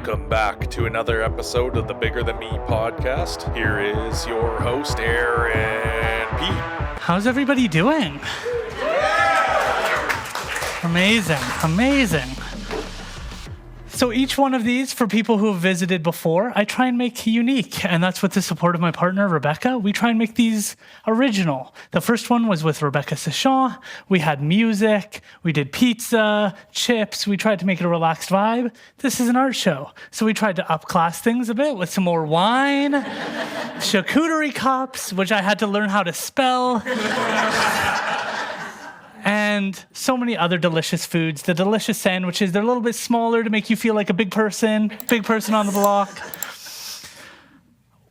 Welcome back to another episode of the Bigger Than Me podcast. Here is your host, Aaron P. How's everybody doing? Amazing. So each one of these, for people who have visited before, I try and make unique. And that's with the support of my partner, Rebecca. We try and make these original. The first one was with Rebecca Sachon. We had music. We did pizza, chips. We tried to make it a relaxed vibe. This is an art show. So we tried to upclass things a bit with some more wine, charcuterie cups, which I had to learn how to spell. And so many other delicious foods. The delicious sandwiches, they're a little bit smaller to make you feel like a big person on the block.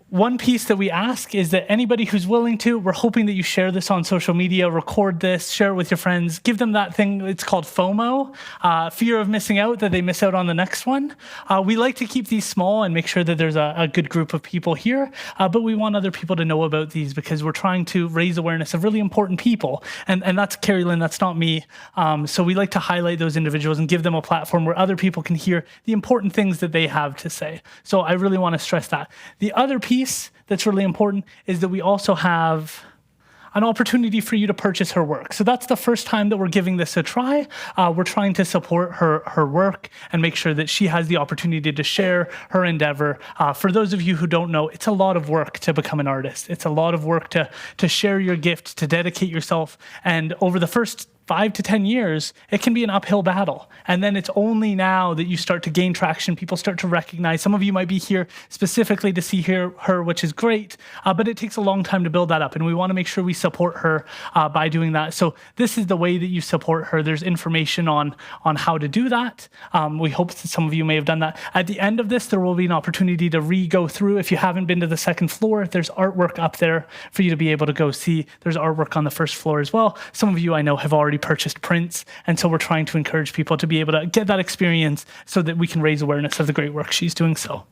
One piece that we ask is that anybody who's willing to, we're hoping that you share this on social media, record this, share it with your friends, give them that thing, it's called FOMO, fear of missing out, that they miss out on the next one. We like to keep these small and make sure that there's a good group of people here, but we want other people to know about these because we're trying to raise awareness of really important people. And that's Carrielynn, that's not me. So we like to highlight those individuals and give them a platform where other people can hear the important things that they have to say. So I really want to stress that. The other piece that's really important is that we also have an opportunity for you to purchase her work. So that's the first time that we're giving this a try. We're trying to support her work and make sure that she has the opportunity to share her endeavor. For those of you who don't know, it's a lot of work to become an artist. It's a lot of work to share your gift, to dedicate yourself. And over the first 5 to 10 years, it can be an uphill battle. And then it's only now that you start to gain traction. People start to recognize. Some of you might be here specifically to see her, which is great, but it takes a long time to build that up. And we want to make sure we support her by doing that. So this is the way that you support her. There's information on how to do that. We hope that some of you may have done that. At the end of this, there will be an opportunity to re-go through. If you haven't been to the second floor, there's artwork up there for you to be able to go see. There's artwork on the first floor as well. Some of you I know have already purchased prints, and so we're trying to encourage people to be able to get that experience so that we can raise awareness of the great work she's doing. So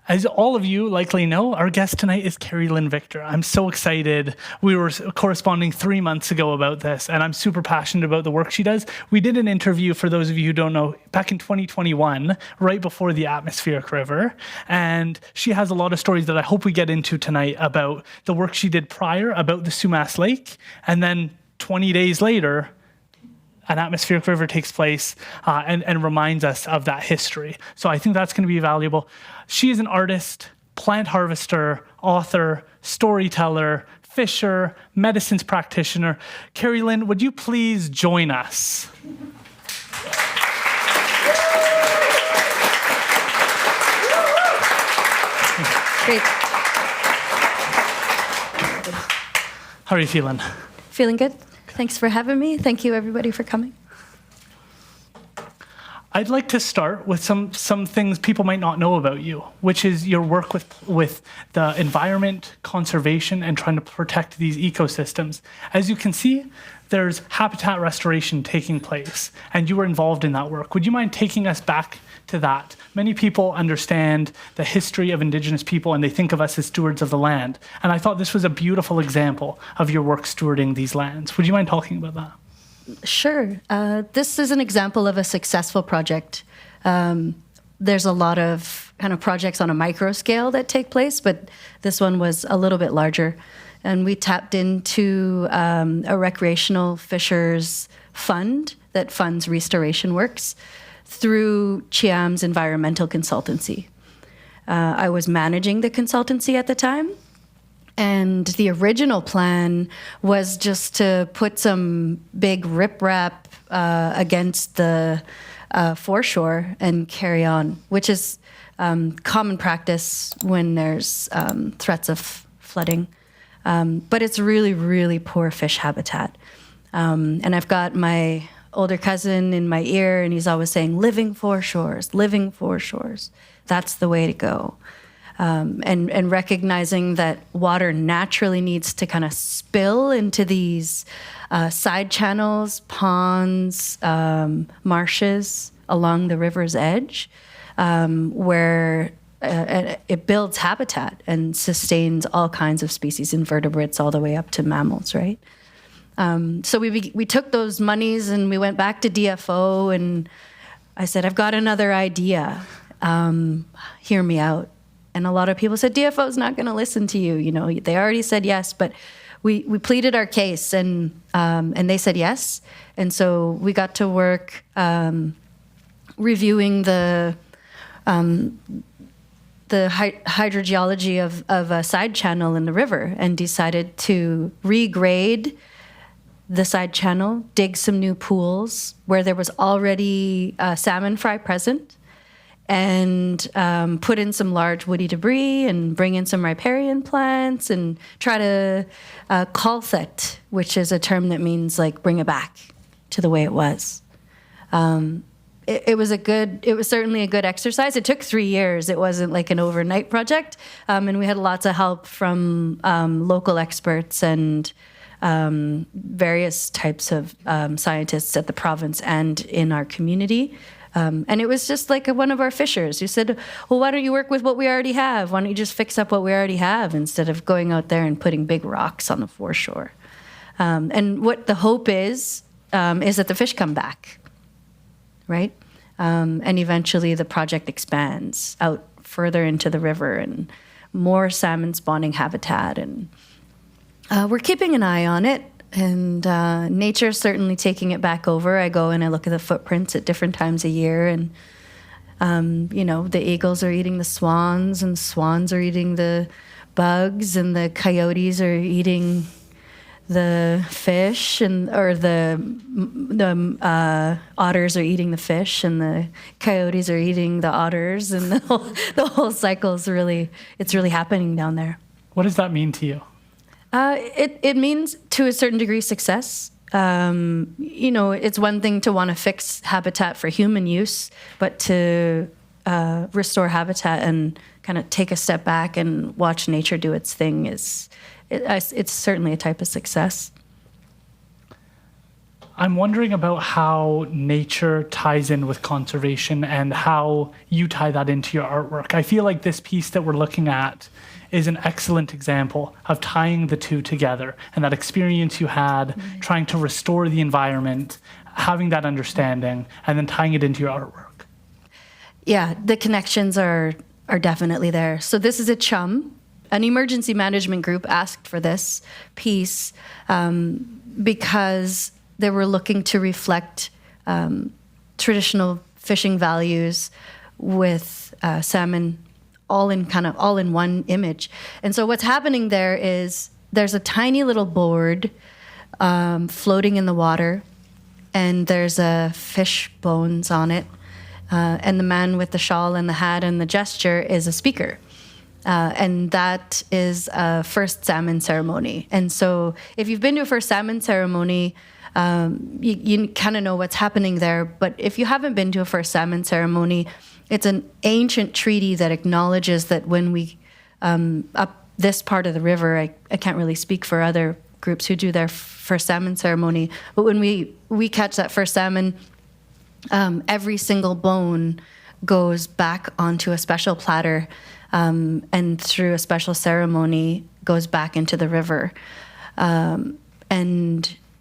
as all of you likely know, our guest tonight is Carrielynn Victor. I'm so excited. We were corresponding 3 months ago about this, and I'm super passionate about the work she does. We did an interview, for those of you who don't know, back in 2021, right before the atmospheric river, and she has a lot of stories that I hope we get into tonight about the work she did prior, about the Sumas Lake, and then 20 days later, an atmospheric river takes place and reminds us of that history. So I think that's going to be valuable. She is an artist, plant harvester, author, storyteller, fisher, medicines practitioner. Carrielynn, would you please join us? Great. How are you feeling? Feeling good. Thanks for having me. Thank you, everybody, for coming. I'd like to start with some things people might not know about you, which is your work with the environment, conservation, and trying to protect these ecosystems. As you can see, there's habitat restoration taking place, and you were involved in that work. Would you mind taking us back to that? Many people understand the history of Indigenous people, and they think of us as stewards of the land. And I thought this was a beautiful example of your work stewarding these lands. Would you mind talking about that? Sure. This is an example of a successful project. There's a lot of kind of projects on a micro scale that take place, but this one was a little bit larger. And we tapped into a recreational fishers fund that funds restoration works through Chiam's environmental consultancy. I was managing the consultancy at the time, and the original plan was just to put some big riprap against the foreshore and carry on, which is common practice when there's threats of flooding. But it's really, really poor fish habitat. And I've got my older cousin in my ear, and he's always saying, living foreshores, living foreshores. That's the way to go. And recognizing that water naturally needs to kind of spill into these side channels, ponds, marshes along the river's edge, where it builds habitat and sustains all kinds of species, invertebrates all the way up to mammals, right? So we took those monies and we went back to DFO, and I said, I've got another idea. hear me out. And a lot of people said, DFO's not going to listen to you. You know, they already said yes, but we pleaded our case, and they said yes. And so we got to work reviewing the hydrogeology of a side channel in the river, and decided to regrade the side channel, dig some new pools where there was already salmon fry present, and put in some large woody debris and bring in some riparian plants and try to colthet, which is a term that means like bring it back to the way it was. It was certainly a good exercise. It took 3 years. It wasn't like an overnight project. And we had lots of help from local experts and various types of scientists at the province and in our community. And it was just like one of our fishers who said, well, why don't you work with what we already have? Why don't you just fix up what we already have instead of going out there and putting big rocks on the foreshore? And what the hope is that the fish come back, right? And eventually the project expands out further into the river and more salmon spawning habitat. And we're keeping an eye on it. And nature's certainly taking it back over. I go and I look at the footprints at different times a year, and the eagles are eating the swans, and swans are eating the bugs, and the coyotes are eating the fish, or the otters are eating the fish, and the coyotes are eating the otters, and the whole cycle is really happening down there. What does that mean to you? It means, to a certain degree, success. It's one thing to want to fix habitat for human use, but to restore habitat and kind of take a step back and watch nature do its thing it's certainly a type of success. I'm wondering about how nature ties in with conservation and how you tie that into your artwork. I feel like this piece that we're looking at is an excellent example of tying the two together, and that experience you had trying to restore the environment, having that understanding, and then tying it into your artwork. Yeah, the connections are definitely there. So this is a chum. An emergency management group asked for this piece because they were looking to reflect traditional fishing values with salmon all in one image. And so what's happening there is there's a tiny little board floating in the water, and there's a fish bones on it. And the man with the shawl and the hat and the gesture is a speaker. And that is a first salmon ceremony. And so if you've been to a first salmon ceremony, you kind of know what's happening there. But if you haven't been to a first salmon ceremony, it's an ancient treaty that acknowledges that when we, up this part of the river, I can't really speak for other groups who do their first salmon ceremony, but when we catch that first salmon, every single bone goes back onto a special platter, and through a special ceremony goes back into the river. And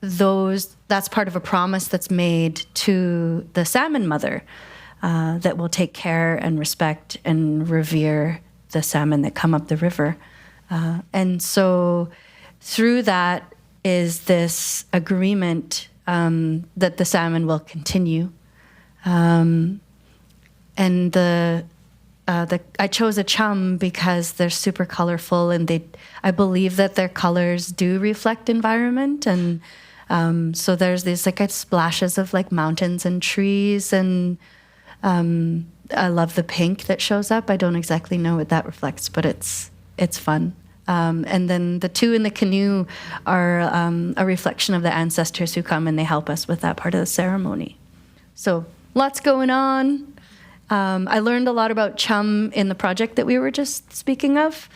that's part of a promise that's made to the salmon mother, that will take care and respect and revere the salmon that come up the river. And so through that is this agreement that the salmon will continue. And I chose a chum because they're super colorful, and I believe that their colors do reflect environment. And so there's these splashes of mountains and trees, and I love the pink that shows up. I don't exactly know what that reflects, but it's fun. And then the two in the canoe are a reflection of the ancestors who come and they help us with that part of the ceremony. So lots going on. I learned a lot about chum in the project that we were just speaking of,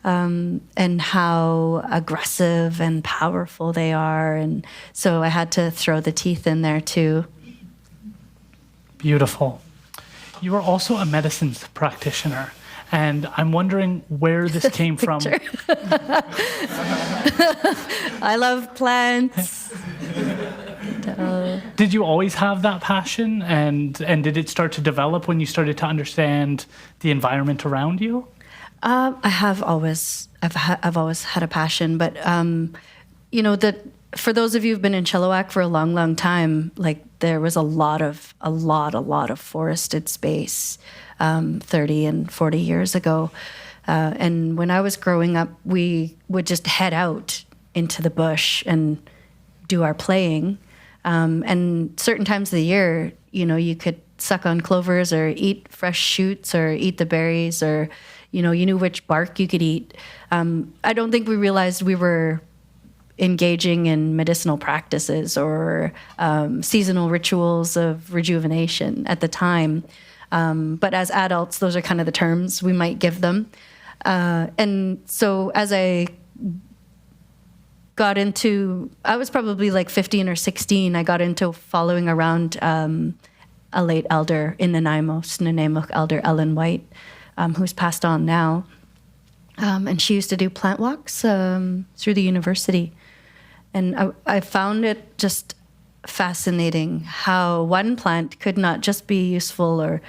and how aggressive and powerful they are. And so I had to throw the teeth in there too. Beautiful. You are also a medicines practitioner, and I'm wondering where this came from. I love plants. Did you always have that passion, and did it start to develop when you started to understand the environment around you? I've always had a passion, but for those of you who've been in Chilliwack for a long, long time, like there was a lot of forested space 30 and 40 years ago. And when I was growing up, we would just head out into the bush and do our playing. And certain times of the year, you could suck on clovers or eat fresh shoots or eat the berries, or, you knew which bark you could eat. I don't think we realized we were engaging in medicinal practices or seasonal rituals of rejuvenation at the time. But as adults, those are kind of the terms we might give them. And so as I got into, I was probably like 15 or 16, I got into following around a late elder in Nanaimo, Snuneymuxw elder Ellen White, who's passed on now. And she used to do plant walks through the university. And I found it just fascinating how one plant could not just be useful or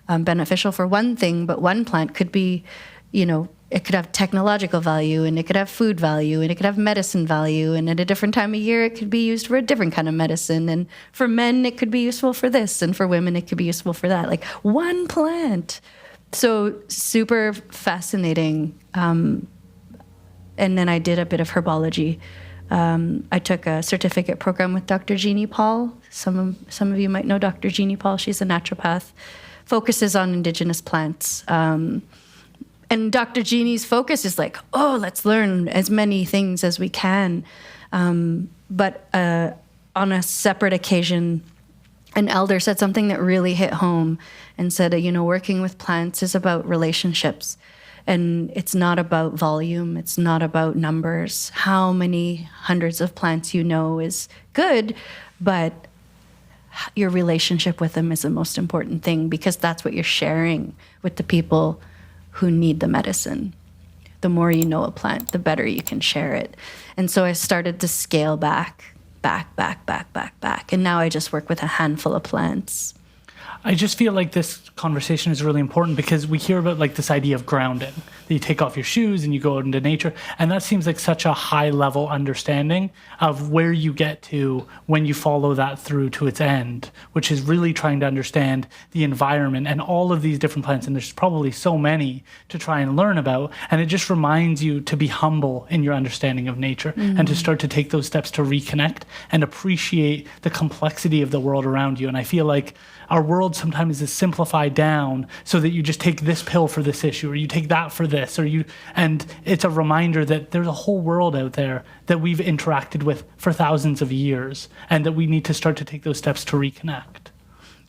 beneficial for one thing, but one plant could be, it could have technological value, and it could have food value, and it could have medicine value, and at a different time of year it could be used for a different kind of medicine, and for men it could be useful for this, and for women it could be useful for that. Like one plant. So super fascinating. And then I did a bit of herbology. I took a certificate program with Dr. Jeannie Paul. Some of you might know Dr. Jeannie Paul. She's a naturopath, focuses on Indigenous plants. And Dr. Jeannie's focus is like, let's learn as many things as we can. But on a separate occasion, an elder said something that really hit home and said, working with plants is about relationships. And it's not about volume. It's not about numbers. How many hundreds of plants is good, but your relationship with them is the most important thing, because that's what you're sharing with the people who need the medicine. The more you know a plant, the better you can share it. And so I started to scale back. And now I just work with a handful of plants. I just feel like this conversation is really important because we hear about like this idea of grounding, that you take off your shoes and you go out into nature. And that seems like such a high level understanding of where you get to when you follow that through to its end, which is really trying to understand the environment and all of these different plants. And there's probably so many to try and learn about. And it just reminds you to be humble in your understanding of nature and to start to take those steps to reconnect and appreciate the complexity of the world around you. And I feel like our world sometimes is simplified down so that you just take this pill for this issue, or you take that for this, and it's a reminder that there's a whole world out there that we've interacted with for thousands of years, and that we need to start to take those steps to reconnect.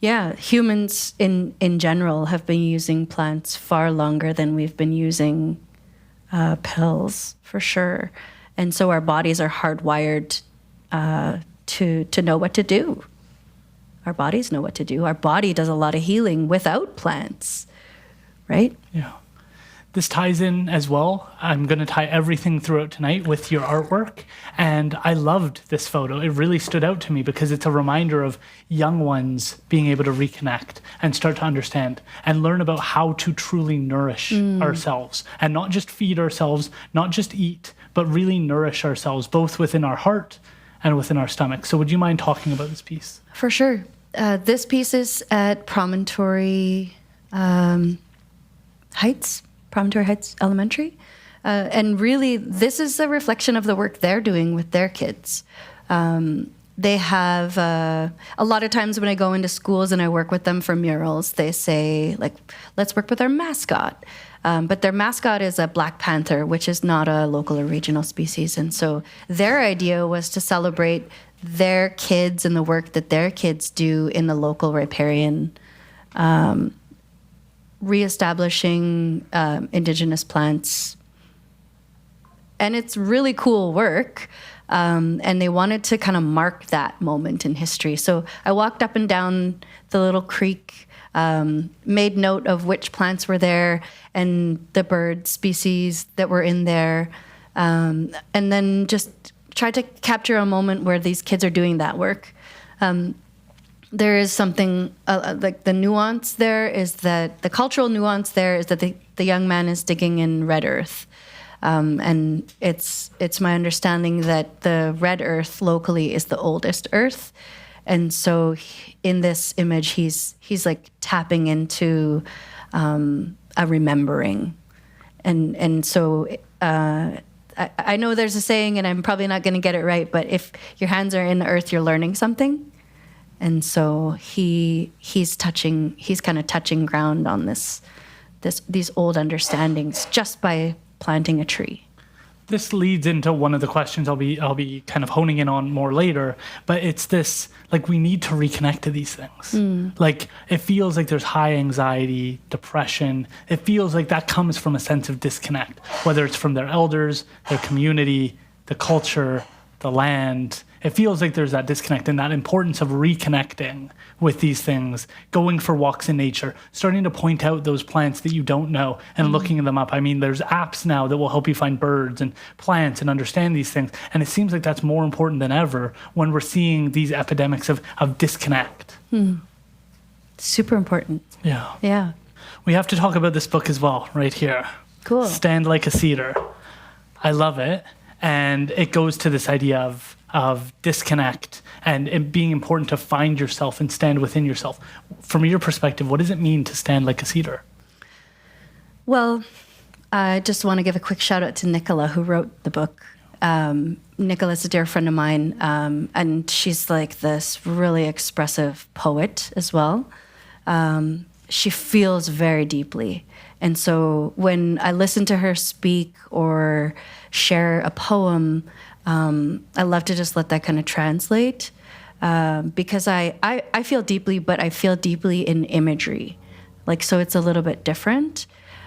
Yeah, humans in general have been using plants far longer than we've been using pills, for sure. And so our bodies are hardwired to know what to do. Our bodies know what to do. Our body does a lot of healing without plants, right? Yeah. This ties in as well. I'm going to tie everything throughout tonight with your artwork. And I loved this photo. It really stood out to me because it's a reminder of young ones being able to reconnect and start to understand and learn about how to truly nourish ourselves, and not just feed ourselves, not just eat, but really nourish ourselves, both within our heart and within our stomach. So would you mind talking about this piece? For sure. This piece is at Promontory Heights Elementary. And really, this is a reflection of the work they're doing with their kids. They have, a lot of times when I go into schools and I work with them for murals, they say, like, let's work with our mascot. But their mascot is a black panther, which is not a local or regional species. And so their idea was to celebrate their kids and the work that their kids do in the local riparian, reestablishing Indigenous plants. And it's really cool work. And they wanted to kind of mark that moment in history. So I walked up and down the little creek, made note of which plants were there and the bird species that were in there, and then just tried to capture a moment where these kids are doing that work. there is something like the nuance there is that the cultural nuance there is that the young man is digging in red earth. And it's my understanding that the red earth locally is the oldest earth. And so in this image, he's like tapping into a remembering. And so I know there's a saying, and I'm probably not going to get it right, but if your hands are in the earth, you're learning something. And so he's kind of touching ground on these old understandings just by planting a tree. This leads into one of the questions I'll be kind of honing in on more later, but it's this, like, we need to reconnect to these things. Like, it feels like there's high anxiety, depression. It feels like that comes from a sense of disconnect, whether it's from their elders, their community, the culture, the land. It feels like there's that disconnect and that importance of reconnecting with these things, going for walks in nature, starting to point out those plants that you don't know and looking them up. I mean, there's apps now that will help you find birds and plants and understand these things. And it seems like that's more important than ever when we're seeing these epidemics of disconnect. Super important. Yeah. Yeah. We have to talk about this book as well, right here. Cool. Stand Like a Cedar. I love it. And it goes to this idea of disconnect and it being important to find yourself and stand within yourself. From your perspective, what does it mean to stand like a cedar? Well, I just want to give a quick shout out to Nicola, who wrote the book. Nicola's a dear friend of mine, and she's like this really expressive poet as well. She feels very deeply. And so when I listen to her speak or share a poem, I love to just let that kind of translate because I feel deeply, but I feel deeply in imagery. Like, so it's a little bit different.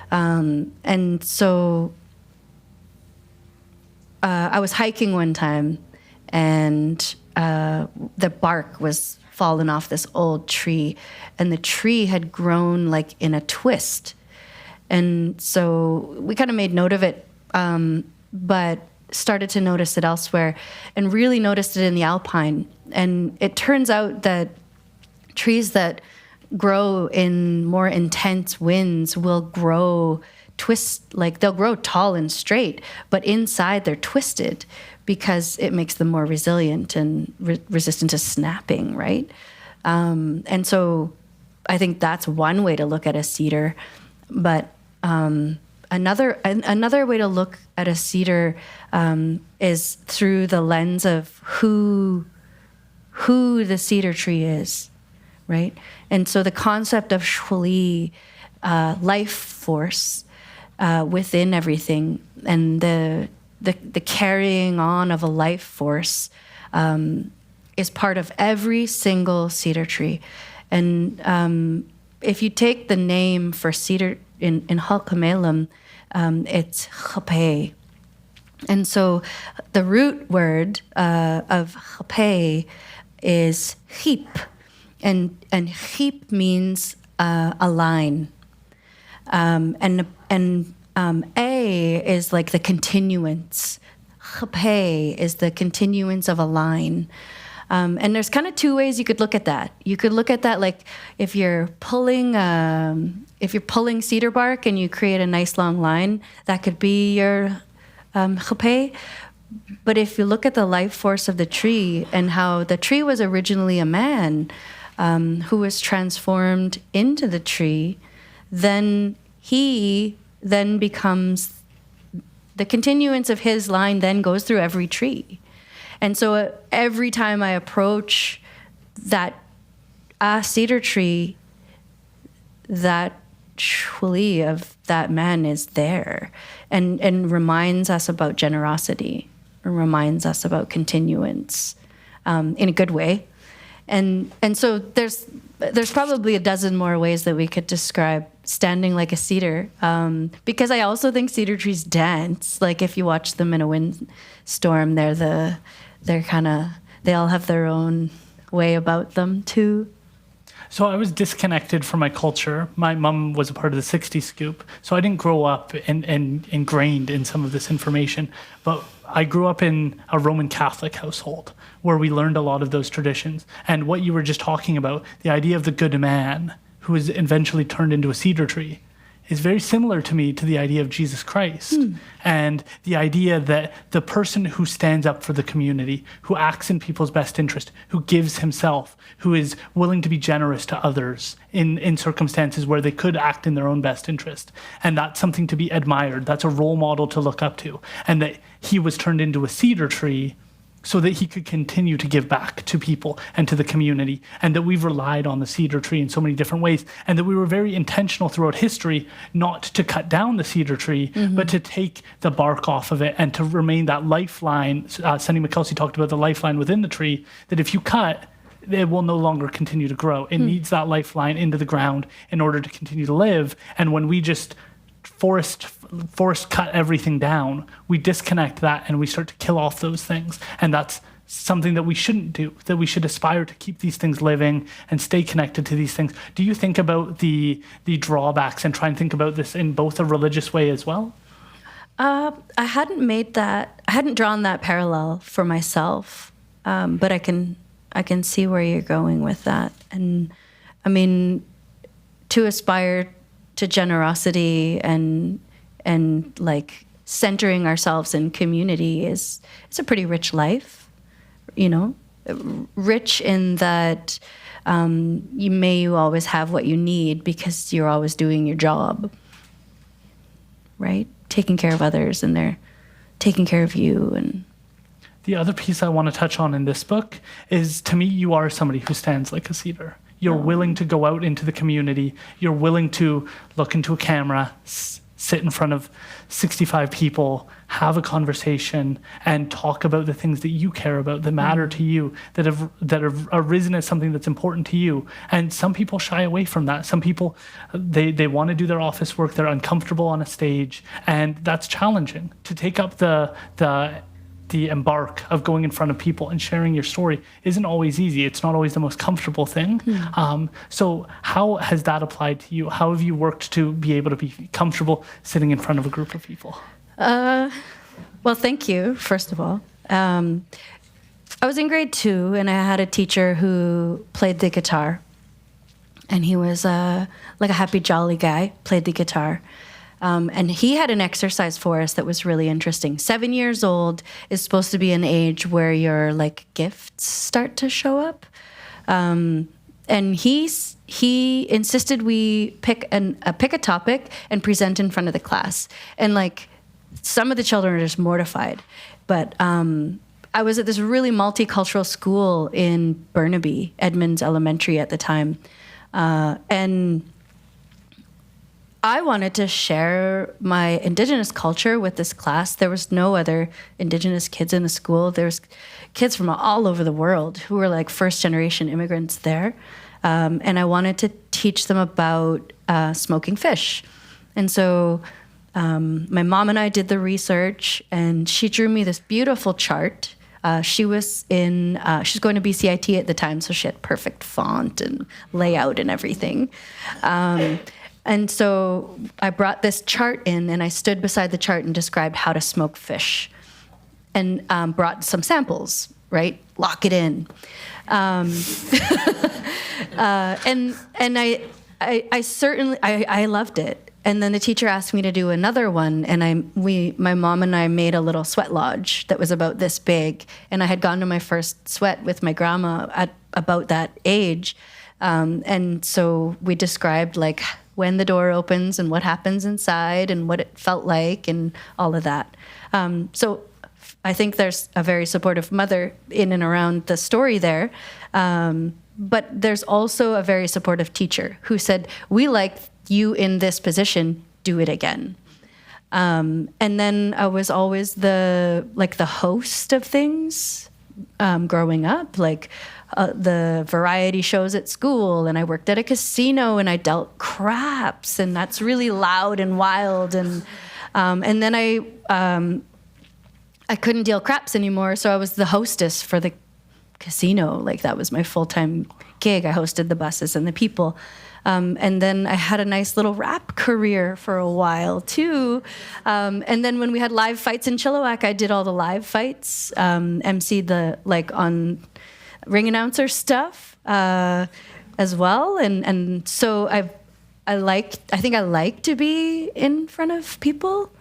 And so I was hiking one time and the bark was fallen off this old tree and the tree had grown like in a twist. And so we kind of made note of it, but started to notice it elsewhere and really noticed it in the alpine. And it turns out that trees that grow in more intense winds will grow like they'll grow tall and straight, but inside they're twisted because it makes them more resilient and resistant to snapping, right? And so I think that's one way to look at a cedar. But another way to look at a cedar is through the lens of who the cedar tree is, right? And so the concept of shwali, life force within everything, and the carrying on of a life force is part of every single cedar tree. And if you take the name for cedar in Halkamelum, it's chape. And so the root word of chape is chip, and chip means a line, and a is like the continuance. Chape is the continuance of a line. And there's kind of two ways you could look at that. You could look at that like if you're pulling cedar bark and you create a nice long line, that could be your chape. But if you look at the life force of the tree and how the tree was originally a man who was transformed into the tree, then he then becomes, the continuance of his line then goes through every tree. And so every time I approach that cedar tree, that shwali of that man is there and reminds us about generosity, reminds us about continuance in a good way. And so there's probably a dozen more ways that we could describe standing like a cedar, because I also think cedar trees dance. Like if you watch them in a windstorm, they all have their own way about them too. So I was disconnected from my culture. My mom was a part of the 60s scoop, so I didn't grow up and ingrained in some of this information. But I grew up in a Roman Catholic household where we learned a lot of those traditions. And what you were just talking about, the idea of the good man who is eventually turned into a cedar tree, is very similar to me to the idea of Jesus Christ and the idea that the person who stands up for the community, who acts in people's best interest, who gives himself, who is willing to be generous to others in circumstances where they could act in their own best interest. And that's something to be admired. That's a role model to look up to. And that he was turned into a cedar tree so that he could continue to give back to people and to the community, and that we've relied on the cedar tree in so many different ways, and that we were very intentional throughout history not to cut down the cedar tree, but to take the bark off of it and to remain that lifeline. Sunny McKelsey talked about the lifeline within the tree, that if you cut, it will no longer continue to grow. It needs that lifeline into the ground in order to continue to live. And when we just forest cut everything down, we disconnect that and we start to kill off those things. And that's something that we shouldn't do, that we should aspire to keep these things living and stay connected to these things. Do you think about the drawbacks and try and think about this in both a religious way as well? I hadn't drawn that parallel for myself, but I can see where you're going with that. And I mean, to aspire to generosity and like centering ourselves in community it's a pretty rich life, rich in that you always have what you need because you're always doing your job, right? Taking care of others and they're taking care of you. And the other piece I want to touch on in this book is, to me, you are somebody who stands like a cedar. You're willing to go out into the community. You're willing to look into a camera, sit in front of 65 people, have a conversation, and talk about the things that you care about, that matter to you, that have arisen as something that's important to you. And some people shy away from that. Some people, they want to do their office work. They're uncomfortable on a stage, and that's challenging. To take up the embark of going in front of people and sharing your story isn't always easy. It's not always the most comfortable thing. So how has that applied to you? How have you worked to be able to be comfortable sitting in front of a group of people? Well, thank you, first of all. I was in grade 2 and I had a teacher who played the guitar, and he was like a happy, jolly guy, played the guitar. And he had an exercise for us that was really interesting. 7 years old is supposed to be an age where your like gifts start to show up. And he insisted we pick a topic and present in front of the class. And like some of the children are just mortified. But I was at this really multicultural school in Burnaby, Edmonds Elementary at the time. And I wanted to share my Indigenous culture with this class. There was no other Indigenous kids in the school. There was kids from all over the world who were like first-generation immigrants there. And I wanted to teach them about smoking fish. And so my mom and I did the research, and she drew me this beautiful chart. She was going to BCIT at the time, so she had perfect font and layout and everything. And so I brought this chart in, and I stood beside the chart and described how to smoke fish, and brought some samples, right? Lock it in. And I certainly loved it. And then the teacher asked me to do another one, and my mom and I made a little sweat lodge that was about this big, and I had gone to my first sweat with my grandma at about that age. And so we described like when the door opens and what happens inside and what it felt like and all of that. So I think there's a very supportive mother in and around the story there. But there's also a very supportive teacher who said, we like you in this position, do it again. And then I was always the host of things growing up, like the variety shows at school, and I worked at a casino and I dealt craps, and that's really loud and wild. And then I couldn't deal craps anymore, so I was the hostess for the casino. Like that was my full-time gig. I hosted the buses and the people. And then I had a nice little rap career for a while too. And then when we had live fights in Chilliwack, I did all the live fights, emceed the on ring announcer stuff as well. And so I think I like to be in front of people.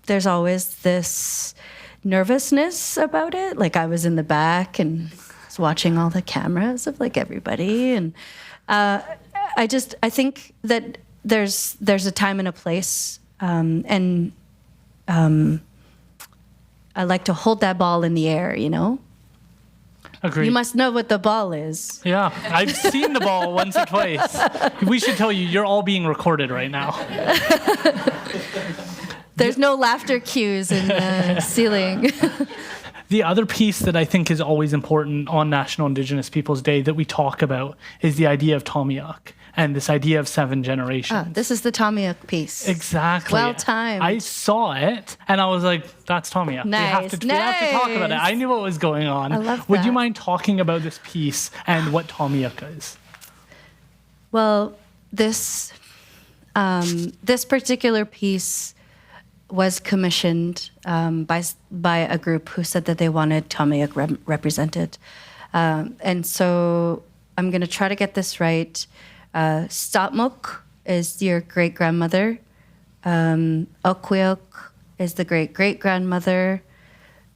There's always this nervousness about it. Like I was in the back and was watching all the cameras of everybody. And I think that there's a time and a place. And I like to hold that ball in the air, Agreed. You must know what the ball is. Yeah, I've seen the ball once or twice. We should tell you, you're all being recorded right now. There's no laughter cues in the ceiling. The other piece that I think is always important on National Indigenous Peoples Day that we talk about is the idea of Tamiok and this idea of 7 generations. This is the Tamiok piece. Exactly. Well timed. I saw it and I was like, that's Tamiok. Nice. We have to talk about it. I knew what was going on. I love Would that. you mind talking about this piece and what Tamiok is? Well, this particular piece was commissioned by a group who said that they wanted Tamiok represented. And so I'm going to try to get this right. Stopmok is your great-grandmother. Okwiok is the great-great-grandmother.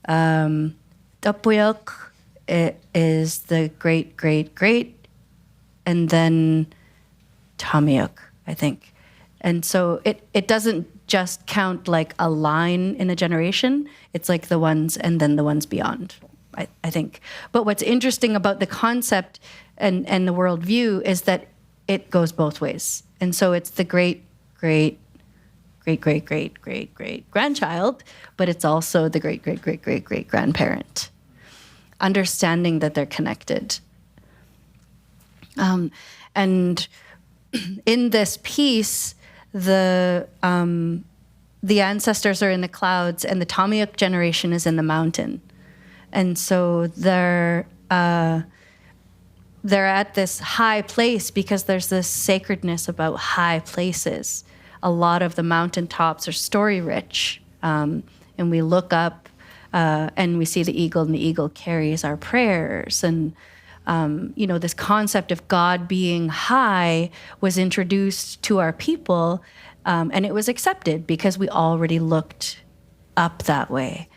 Tapuyok is the great-great-great. And then Tamiok, I think. And so it doesn't just count like a line in a generation. It's like the ones and then the ones beyond, I think. But what's interesting about the concept and the worldview is that it goes both ways. And so it's the great-great-great-great-great-great-grandchild, but it's also the great-great-great-great-great-grandparent. Understanding that they're connected. And in this piece, the ancestors are in the clouds and the Tamiok generation is in the mountain. And so they're at this high place because there's this sacredness about high places. A lot of the mountaintops are story rich. And we look up and we see the eagle, and the eagle carries our prayers. And this concept of God being high was introduced to our people, and it was accepted because we already looked up that way.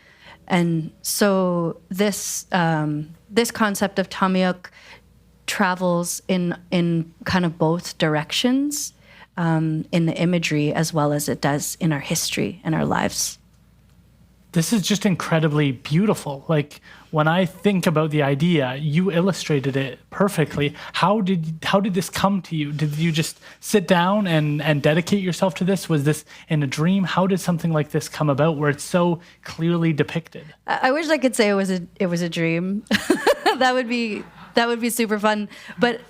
And so this concept of Tamiok travels in kind of both directions, in the imagery as well as it does in our history and our lives. This is just incredibly beautiful. Like when I think about the idea, you illustrated it perfectly. How did this come to you? Did you just sit down and dedicate yourself to this? Was this in a dream? How did something like this come about where it's so clearly depicted? I wish I could say it was a dream. That would be super fun. But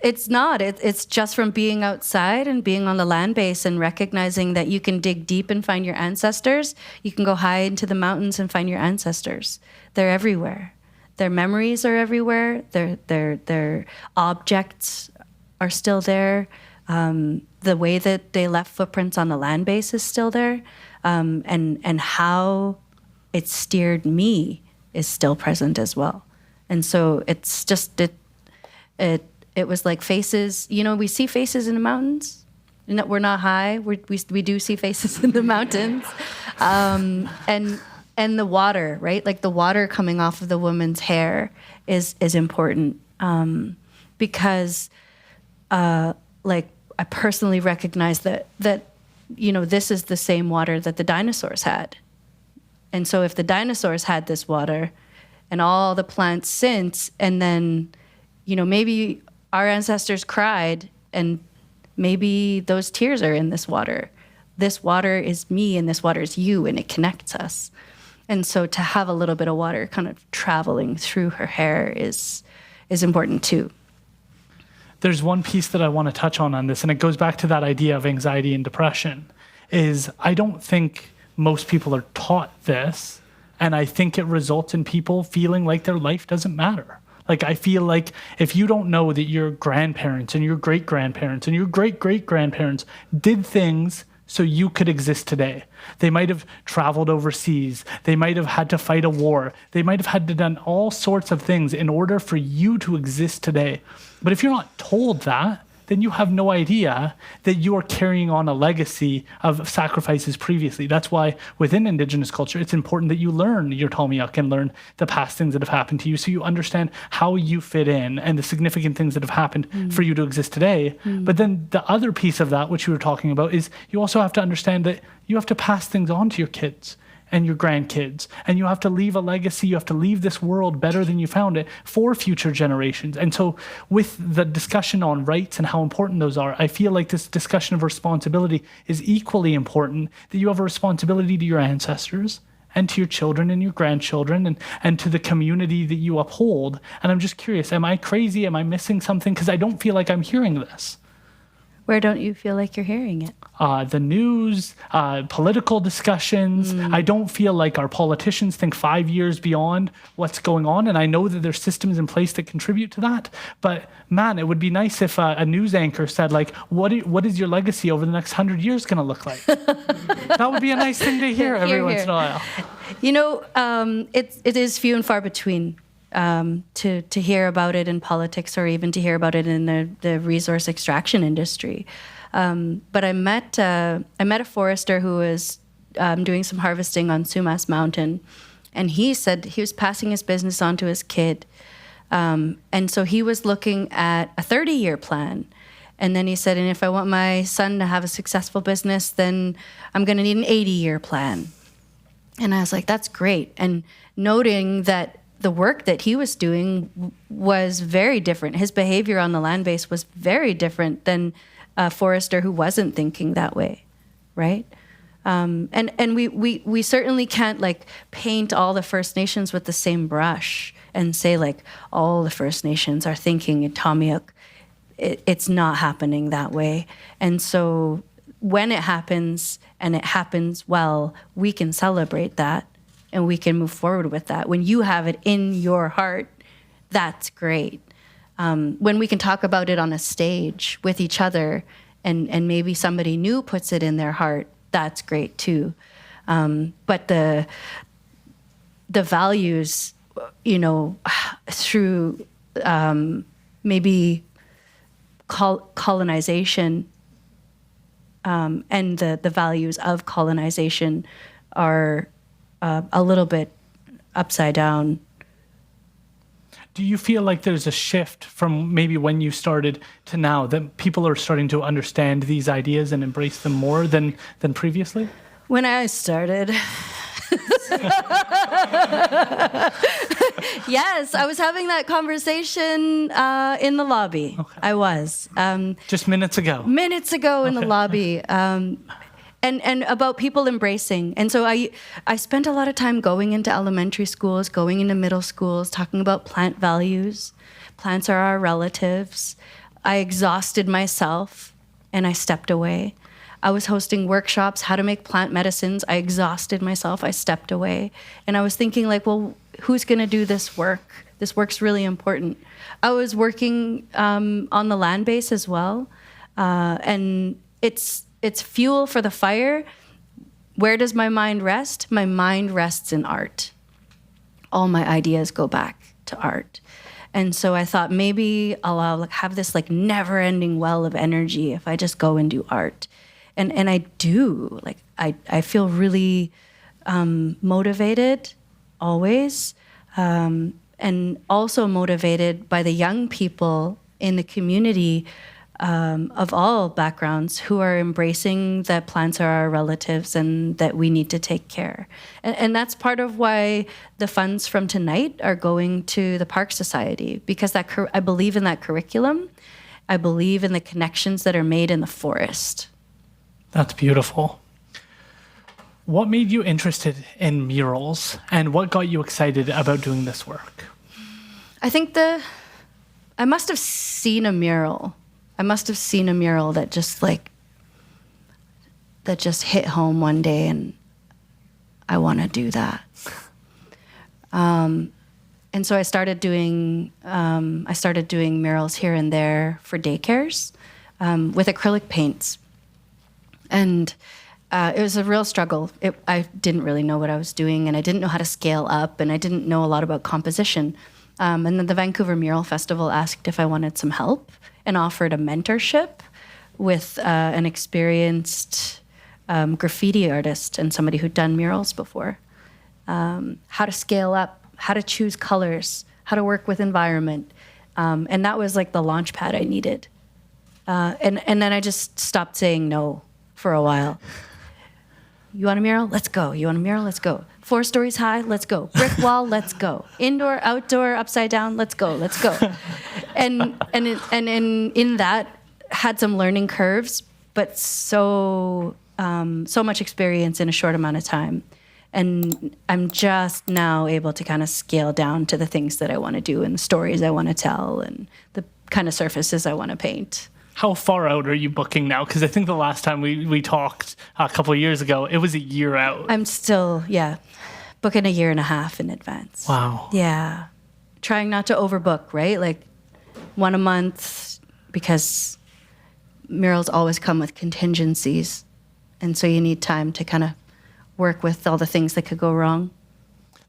it's not. It's just from being outside and being on the land base and recognizing that you can dig deep and find your ancestors. You can go high into the mountains and find your ancestors. They're everywhere. Their memories are everywhere. Their objects are still there. The way that they left footprints on the land base is still there. And how it steered me is still present as well. And so it's just it was like faces. We see faces in the mountains. We're not high. We do see faces in the mountains, and the water, right? Like the water coming off of the woman's hair is important, because like I personally recognize that this is the same water that the dinosaurs had, and so if the dinosaurs had this water, and all the plants since, and then maybe our ancestors cried, and maybe those tears are in this water. This water is me, and this water is you, and it connects us. And so to have a little bit of water kind of traveling through her hair is important too. There's one piece that I want to touch on this, and it goes back to that idea of anxiety and depression, is I don't think most people are taught this, and I think it results in people feeling like their life doesn't matter. Like, I feel like if you don't know that your grandparents and your great-grandparents and your great-great-grandparents did things so you could exist today. They might have traveled overseas. They might have had to fight a war. They might have had to done all sorts of things in order for you to exist today. But if you're not told that, then you have no idea that you are carrying on a legacy of sacrifices previously. That's why within Indigenous culture, it's important that you learn your Tamiak and learn the past things that have happened to you so you understand how you fit in and the significant things that have happened for you to exist today. But then the other piece of that, which you were talking about, is you also have to understand that you have to pass things on to your kids and your grandkids, and you have to leave a legacy. You have to leave this world better than you found it for future generations. And so with the discussion on rights and how important those are, I feel like this discussion of responsibility is equally important, that you have a responsibility to your ancestors and to your children and your grandchildren and to the community that you uphold. And I'm just curious, am I crazy? Am I missing something? Because I don't feel like I'm hearing this. Where don't you feel like you're hearing it? The news, political discussions. I don't feel like our politicians think 5 years beyond what's going on. And I know that there's systems in place that contribute to that. But man, it would be nice if a news anchor said, like, what is your legacy over the next 100 years going to look like? That would be a nice thing to hear every once in a while. You know, it is few and far between. To hear about it in politics or even to hear about it in the resource extraction industry. But I met a forester who was doing some harvesting on Sumas Mountain, and he said he was passing his business on to his kid. And so he was looking at a 30-year plan. And then he said, and if I want my son to have a successful business, then I'm going to need an 80-year plan. And I was like, that's great. And noting that the work that he was doing was very different. His behavior on the land base was very different than a forester who wasn't thinking that way, right? And we certainly can't like paint all the First Nations with the same brush and say like all the First Nations are thinking in Tamiak. It's not happening that way. And so when it happens and it happens well, we can celebrate that. And we can move forward with that. When you have it in your heart, that's great. When we can talk about it on a stage with each other and maybe somebody new puts it in their heart, that's great too. But the values, you know, through maybe colonization and the values of colonization are a little bit upside down. Do you feel like there's a shift from maybe when you started to now that people are starting to understand these ideas and embrace them more than previously? When I started, yes, I was having that conversation in the lobby. Okay. I was. Just minutes ago. Minutes ago in the lobby. And about people embracing. And so I spent a lot of time going into elementary schools, going into middle schools, talking about plant values. Plants are our relatives. I exhausted myself and I stepped away. I was hosting workshops, how to make plant medicines. I exhausted myself. I stepped away. And I was thinking like, well, who's going to do this work? This work's really important. I was working on the land base as well. And it's fuel for the fire. Where does my mind rest? My mind rests in art. All my ideas go back to art. And so I thought maybe I'll have this like never-ending well of energy if I just go and do art. And I do. Like I feel really motivated always, and also motivated by the young people in the community of all backgrounds who are embracing that plants are our relatives and that we need to take care. And that's part of why the funds from tonight are going to the Park Society, because I believe in that curriculum. I believe in the connections that are made in the forest. That's beautiful. What made you interested in murals and what got you excited about doing this work? I think I must have seen a mural. I must have seen a mural that just hit home one day, and I want to do that. And And so I started doing murals here and there for daycares with acrylic paints. And it was a real struggle. I didn't really know what I was doing, and I didn't know how to scale up, and I didn't know a lot about composition. And then the Vancouver Mural Festival asked if I wanted some help and offered a mentorship with an experienced graffiti artist and somebody who'd done murals before. How to scale up, how to choose colors, how to work with environment. And that was like the launch pad I needed. And then I just stopped saying no for a while. You want a mural? Let's go. You want a mural? Let's go. 4 stories high? Let's go. Brick wall? Let's go. Indoor, outdoor, upside down? Let's go. Let's go. And in that, had some learning curves, but so much experience in a short amount of time. And I'm just now able to kind of scale down to the things that I want to do and the stories I want to tell and the kind of surfaces I want to paint. How far out are you booking now? Because I think the last time we talked a couple of years ago, it was a year out. I'm still, booking a year and a half in advance. Wow. Yeah. Trying not to overbook, right? Like 1 a month, because murals always come with contingencies. And so you need time to kind of work with all the things that could go wrong.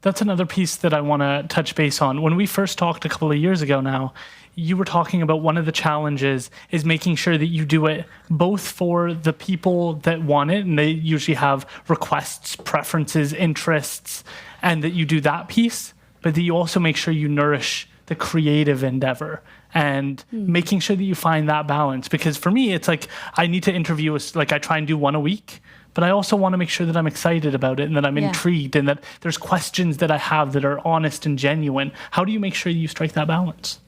That's another piece that I want to touch base on. When we first talked a couple of years ago now, you were talking about one of the challenges is making sure that you do it both for the people that want it, and they usually have requests, preferences, interests, and that you do that piece, but that you also make sure you nourish the creative endeavor and making sure that you find that balance. Because for me, it's like I need to interview, like I try and do 1 a week, but I also want to make sure that I'm excited about it and that I'm intrigued and that there's questions that I have that are honest and genuine. How do you make sure you strike that balance?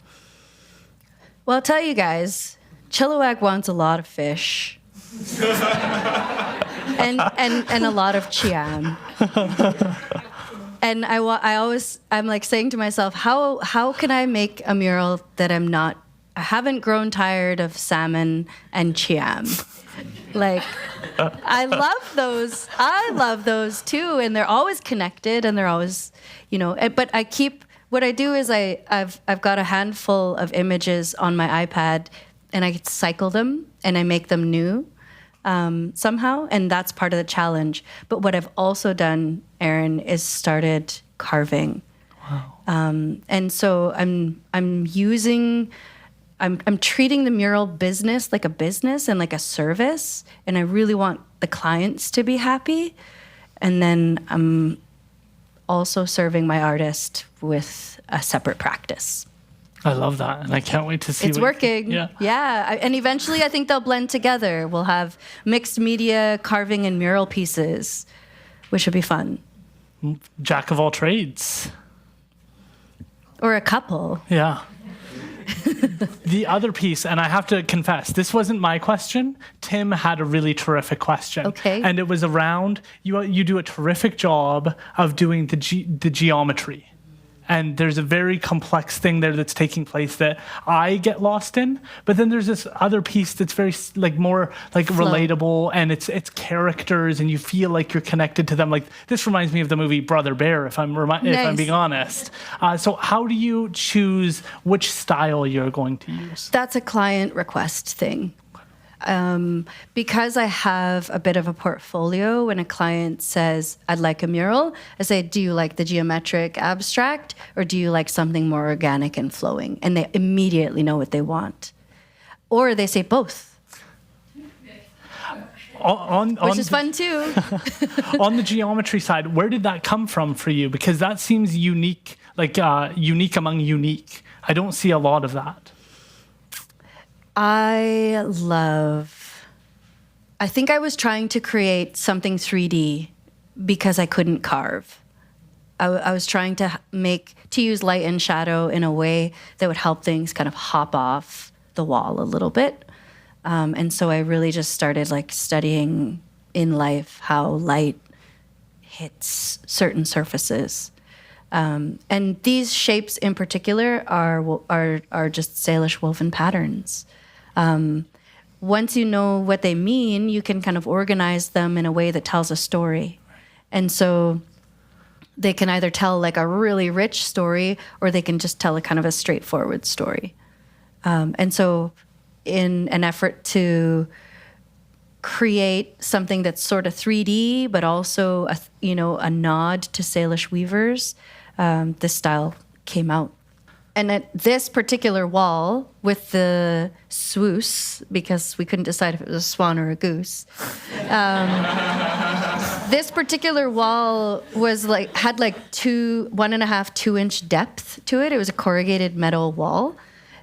Well, I'll tell you guys, Chilliwack wants a lot of fish. and a lot of chiam. And I'm like saying to myself, how can I make a mural that I haven't grown tired of salmon and chiam? Like, I love those too, and they're always connected, and they're always, but what I do is I've got a handful of images on my iPad, and I cycle them and I make them new somehow, and that's part of the challenge. But what I've also done, Aaron, is started carving. Wow. And so I'm treating the mural business like a business and like a service, and I really want the clients to be happy. And then I'm also serving my artist with a separate practice. I love that, and I can't wait to see. It's working. Yeah. And eventually I think they'll blend together. We'll have mixed media carving and mural pieces, which would be fun. Jack of all trades. Or a couple. Yeah. The other piece, and I have to confess, this wasn't my question. Tim had a really terrific question. Okay. And it was around, you do a terrific job of doing the geometry. And there's a very complex thing there that's taking place that I get lost in. But then there's this other piece that's very more relatable, and it's characters, and you feel like you're connected to them. Like this reminds me of the movie Brother Bear, if I'm being honest. So how do you choose which style you're going to use? That's a client request thing. Because I have a bit of a portfolio, when a client says, I'd like a mural, I say, do you like the geometric abstract, or do you like something more organic and flowing? And they immediately know what they want. Or they say both. Which is fun too. On the geometry side, where did that come from for you? Because that seems unique, unique among unique. I don't see a lot of that. I think I was trying to create something 3D because I couldn't carve. I was trying to use light and shadow in a way that would help things kind of hop off the wall a little bit. And so I really just started studying in life how light hits certain surfaces. And these shapes in particular are just Salish woven patterns. Once you know what they mean, you can kind of organize them in a way that tells a story. And so they can either tell like a really rich story, or they can just tell a kind of a straightforward story. And so in an effort to create something that's sort of 3D, but also a nod to Salish weavers, this style came out. And at this particular wall with the swoosh, because we couldn't decide if it was a swan or a goose, this particular wall was had 1.5, 2-inch depth to it. It was a corrugated metal wall.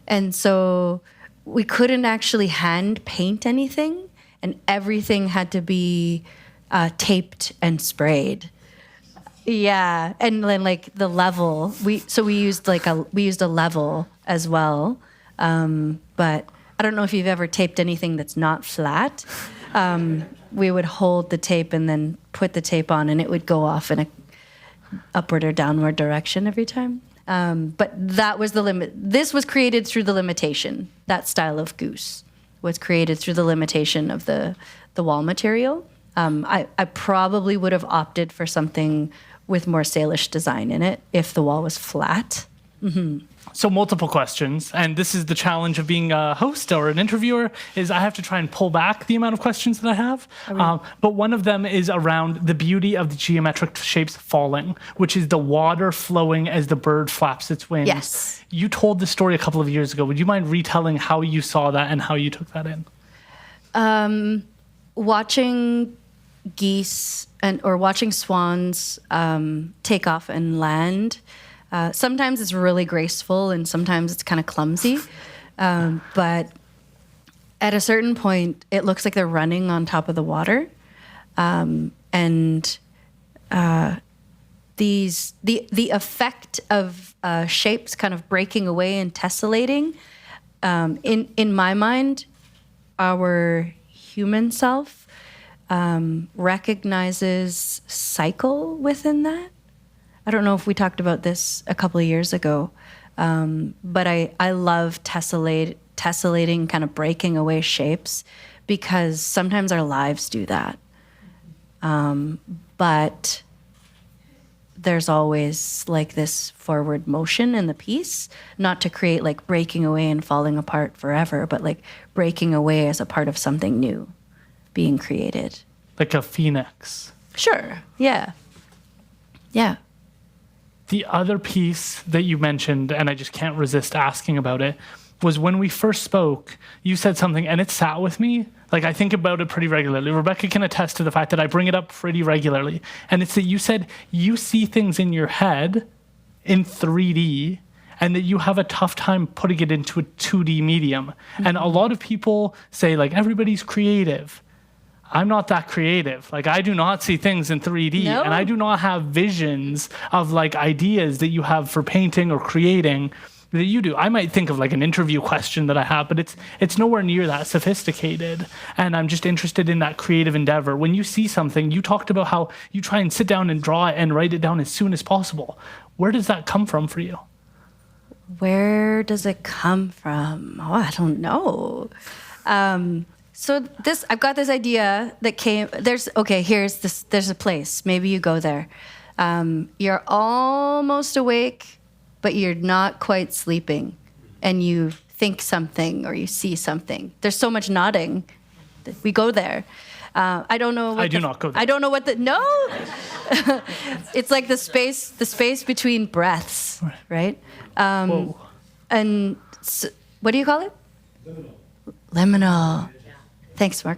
And so we couldn't actually hand paint anything, and everything had to be taped and sprayed. Yeah, and then the level, we used a level as well, but I don't know if you've ever taped anything that's not flat. We would hold the tape and then put the tape on, and it would go off in a upward or downward direction every time. But that was the limit. This was created through the limitation. That style of goose was created through the limitation of the wall material. I probably would have opted for something with more Salish design in it if the wall was flat. Mm-hmm. So multiple questions, and this is the challenge of being a host or an interviewer, is I have to try and pull back the amount of questions that I have. But one of them is around the beauty of the geometric shapes falling, which is the water flowing as the bird flaps its wings. Yes. You told this story a couple of years ago. Would you mind retelling how you saw that and how you took that in? Watching geese or watching swans take off and land. Sometimes it's really graceful and sometimes it's kind of clumsy. But at a certain point, it looks like they're running on top of the water. And the effect of shapes kind of breaking away and tessellating, in my mind, our human self recognizes cycle within that. I don't know if we talked about this a couple of years ago, but I love tessellating, kind of breaking away shapes, because sometimes our lives do that. But there's always this forward motion in the piece, not to create breaking away and falling apart forever, but breaking away as a part of something new being created. Like a phoenix. Sure, yeah. Yeah. The other piece that you mentioned, and I just can't resist asking about it, was when we first spoke, you said something, and it sat with me. I think about it pretty regularly. Rebecca can attest to the fact that I bring it up pretty regularly. And it's that you said you see things in your head in 3D, and that you have a tough time putting it into a 2D medium. Mm-hmm. And a lot of people say, everybody's creative. I'm not that creative. I do not see things in 3D. No. And I do not have visions of ideas that you have for painting or creating that you do. I might think of an interview question that I have, but it's nowhere near that sophisticated. And I'm just interested in that creative endeavor. When you see something, you talked about how you try and sit down and draw it and write it down as soon as possible. Where does that come from for you? Where does it come from? Oh, I don't know. So I've got this idea that came, there's a place, maybe you go there. You're almost awake, but you're not quite sleeping, and you think something or you see something. There's so much nodding. We go there. I don't know. I do not go there. I don't know no. It's like the space between breaths, right? Whoa. And so, what do you call it? Liminal. Thanks, Mark.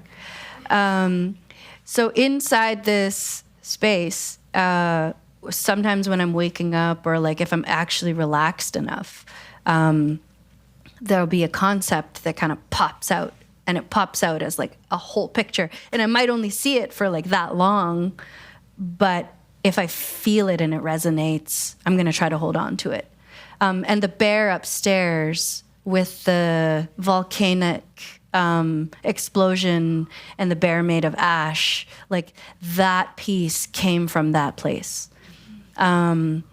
So inside this space, sometimes when I'm waking up, or if I'm actually relaxed enough, there'll be a concept that kind of pops out, and it pops out as a whole picture. And I might only see it for that long, but if I feel it and it resonates, I'm going to try to hold on to it. And the bear upstairs with the volcanic explosion and the bear made of ash, that piece came from that place. And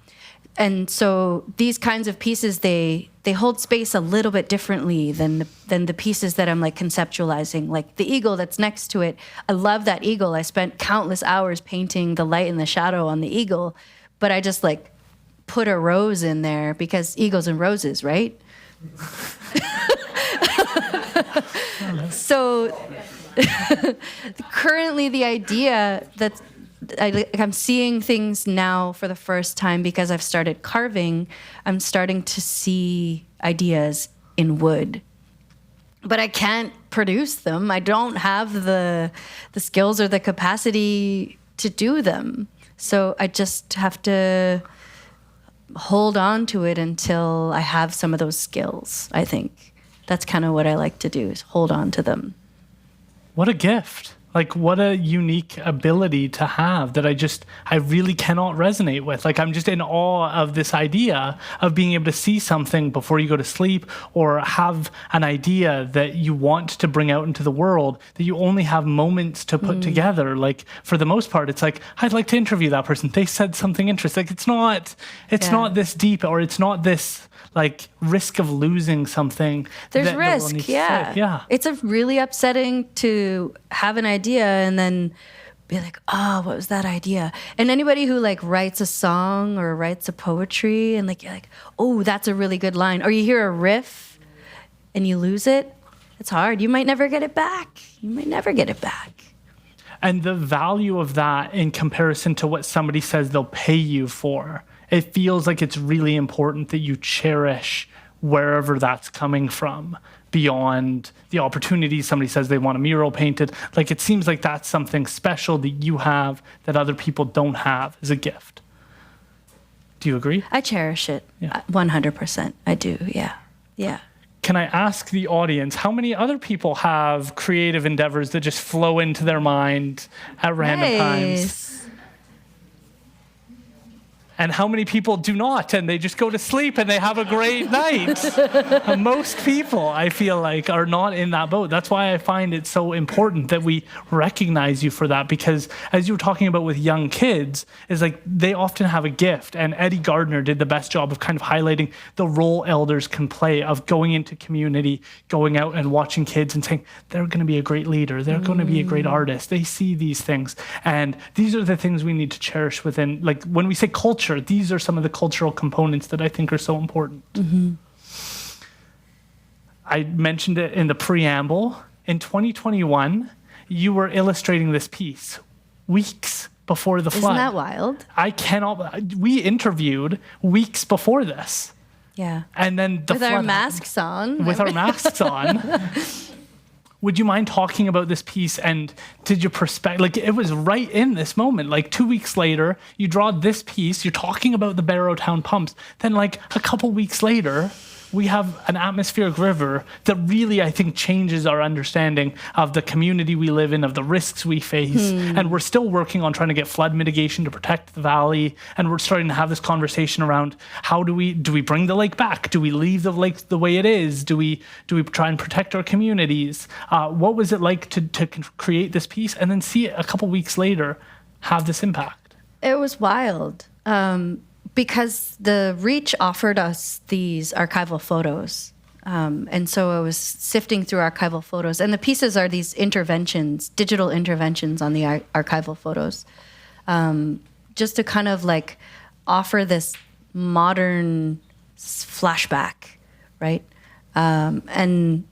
so these kinds of pieces, they hold space a little bit differently than the pieces that I'm conceptualizing. The eagle that's next to it, I love that eagle. I spent countless hours painting the light and the shadow on the eagle, but I just like put a rose in there because eagles and roses, right? So currently the idea that I'm seeing things now for the first time because I've started carving, I'm starting to see ideas in wood. But I can't produce them. I don't have the skills or the capacity to do them. So I just have to hold on to it until I have some of those skills, I think. That's kind of what I like to do, is hold on to them. What a gift. Like, what a unique ability to have that I really cannot resonate with. Like, I'm just in awe of this idea of being able to see something before you go to sleep, or have an idea that you want to bring out into the world that you only have moments to put together. Like, for the most part, it's like, I'd like to interview that person. They said something interesting. Like, it's not this deep, or it's not this like risk of losing something. There's risk, yeah. Yeah. It's a really upsetting to have an idea and then be like, oh, what was that idea? And anybody who like writes a song or writes a poetry and like, you're like, oh, that's a really good line. Or you hear a riff and you lose it. It's hard. You might never get it back. And the value of that in comparison to what somebody says they'll pay you for, it feels like it's really important that you cherish wherever that's coming from, beyond the opportunity. Somebody says they want a mural painted. Like, it seems like that's something special that you have that other people don't have as a gift. Do you agree? I cherish it. Yeah. 100%. I do. Yeah. Yeah. Can I ask the audience, how many other people have creative endeavors that just flow into their mind at random times? And how many people do not, and they just go to sleep and they have a great night? Most people, I feel like, are not in that boat. That's why I find it so important that we recognize you for that, because as you were talking about with young kids, is like they often have a gift, and Eddie Gardner did the best job of kind of highlighting the role elders can play of going into community, going out and watching kids and saying, they're going to be a great leader, they're going to be a great artist. They see these things, and these are the things we need to cherish within, like when we say culture, these are some of the cultural components that I think are so important. Mm-hmm. I mentioned it in the preamble. In 2021, you were illustrating this piece weeks before the flood. Isn't that wild? We interviewed weeks before this. Yeah. And then the with flood our masks on. With our masks on. Would you mind talking about this piece, and did your perspective, like, it was right in this moment, like 2 weeks later, you draw this piece, you're talking about the Barrowtown pumps, then like a couple weeks later, we have an atmospheric river that really, I think, changes our understanding of the community we live in, of the risks we face. And we're still working on trying to get flood mitigation to protect the valley. And we're starting to have this conversation around how do we bring the lake back? Do we leave the lake the way it is? Do we try and protect our communities? What was it like to create this piece and then see it a couple weeks later have this impact? It was wild. Because the Reach offered us these archival photos. And so I was sifting through archival photos. And the pieces are these interventions, digital interventions on the archival photos. Just to kind of like offer this modern flashback, right? And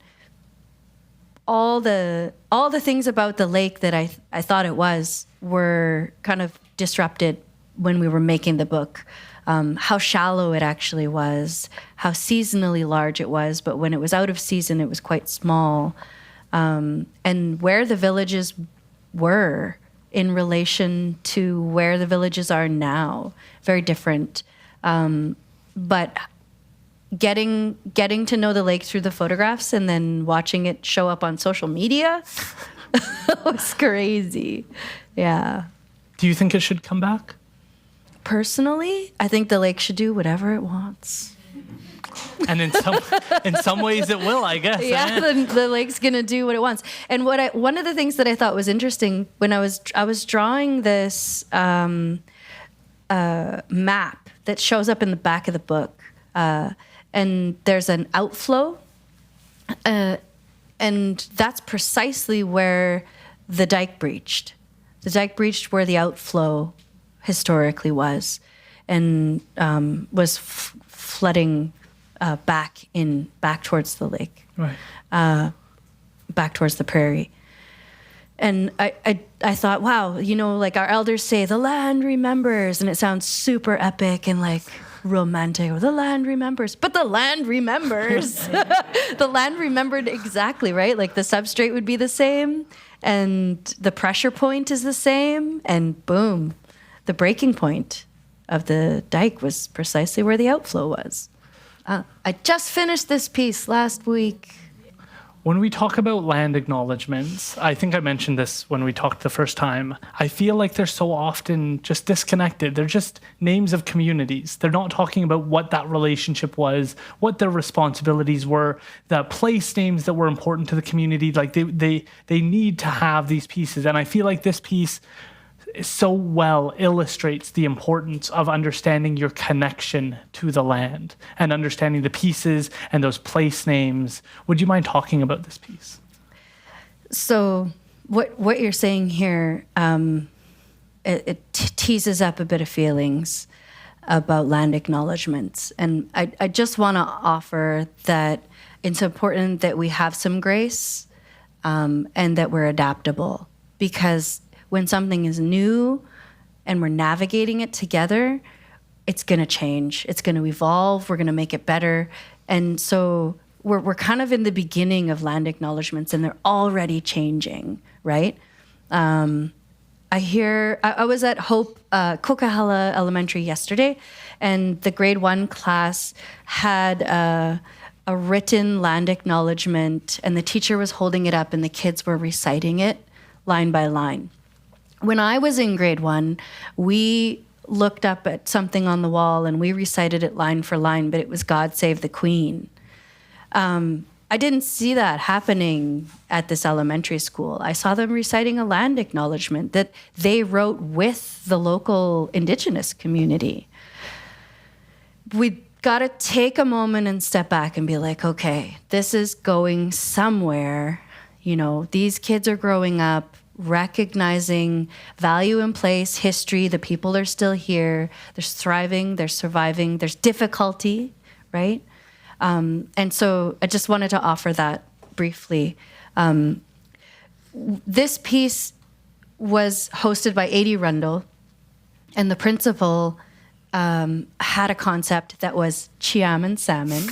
all the things about the lake that I thought it was were kind of disrupted when we were making the book. How shallow it actually was, how seasonally large it was, but when it was out of season, it was quite small. And where the villages were in relation to where the villages are now, very different. But getting to know the lake through the photographs and then watching it show up on social media was crazy. Yeah. Do you think it should come back? Personally, I think the lake should do whatever it wants. And in some ways it will, I guess. Yeah, the lake's gonna do what it wants. And one of the things that I thought was interesting when I was drawing this map that shows up in the back of the book, and there's an outflow, and that's precisely where the dike breached. The dike breached where the outflow historically was. and was flooding back towards the lake, Right. back towards the prairie. And I thought, wow, like our elders say, the land remembers, and it sounds super epic and like romantic. The land remembers, but the land remembers. The land remembered exactly, right? Like the substrate would be the same, and the pressure point is the same, and boom, the breaking point of the dike was precisely where the outflow was. I just finished this piece last week. When we talk about land acknowledgements, I think I mentioned this when we talked the first time. I feel like they're so often just disconnected. They're just names of communities. They're not talking about what that relationship was, what their responsibilities were, the place names that were important to the community. Like they need to have these pieces. And I feel like this piece so well illustrates the importance of understanding your connection to the land and understanding the pieces and those place names. Would you mind talking about this piece? So what you're saying here, it teases up a bit of feelings about land acknowledgements. And I just want to offer that it's important that we have some grace and that we're adaptable, because when something is new and we're navigating it together, it's going to change. It's going to evolve. We're going to make it better. And so we're kind of in the beginning of land acknowledgements, and they're already changing, right? I was at Hope Kokahela Elementary yesterday, and the grade 1 class had a written land acknowledgement, and the teacher was holding it up, and the kids were reciting it line by line. When I was in grade 1, we looked up at something on the wall and we recited it line for line, but it was God Save the Queen. I didn't see that happening at this elementary school. I saw them reciting a land acknowledgement that they wrote with the local Indigenous community. We got to take a moment and step back and be like, okay, this is going somewhere. These kids are growing up, recognizing value in place, history, the people are still here, there's thriving, there's surviving, there's difficulty, right? And so I just wanted to offer that briefly. This piece was hosted by Adi Rundle, and the principal had a concept that was chiam and salmon.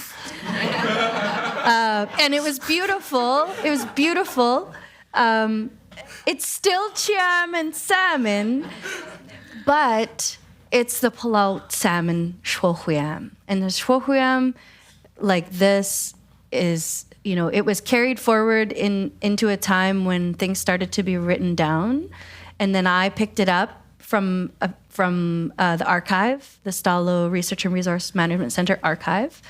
And it was beautiful. It was beautiful. It's still chiam and salmon, but it's the Palau salmon shuohuam. And the shuohuam, like this, is, it was carried forward into a time when things started to be written down. And then I picked it up from the archive, the Stalo Research and Resource Management Center archive.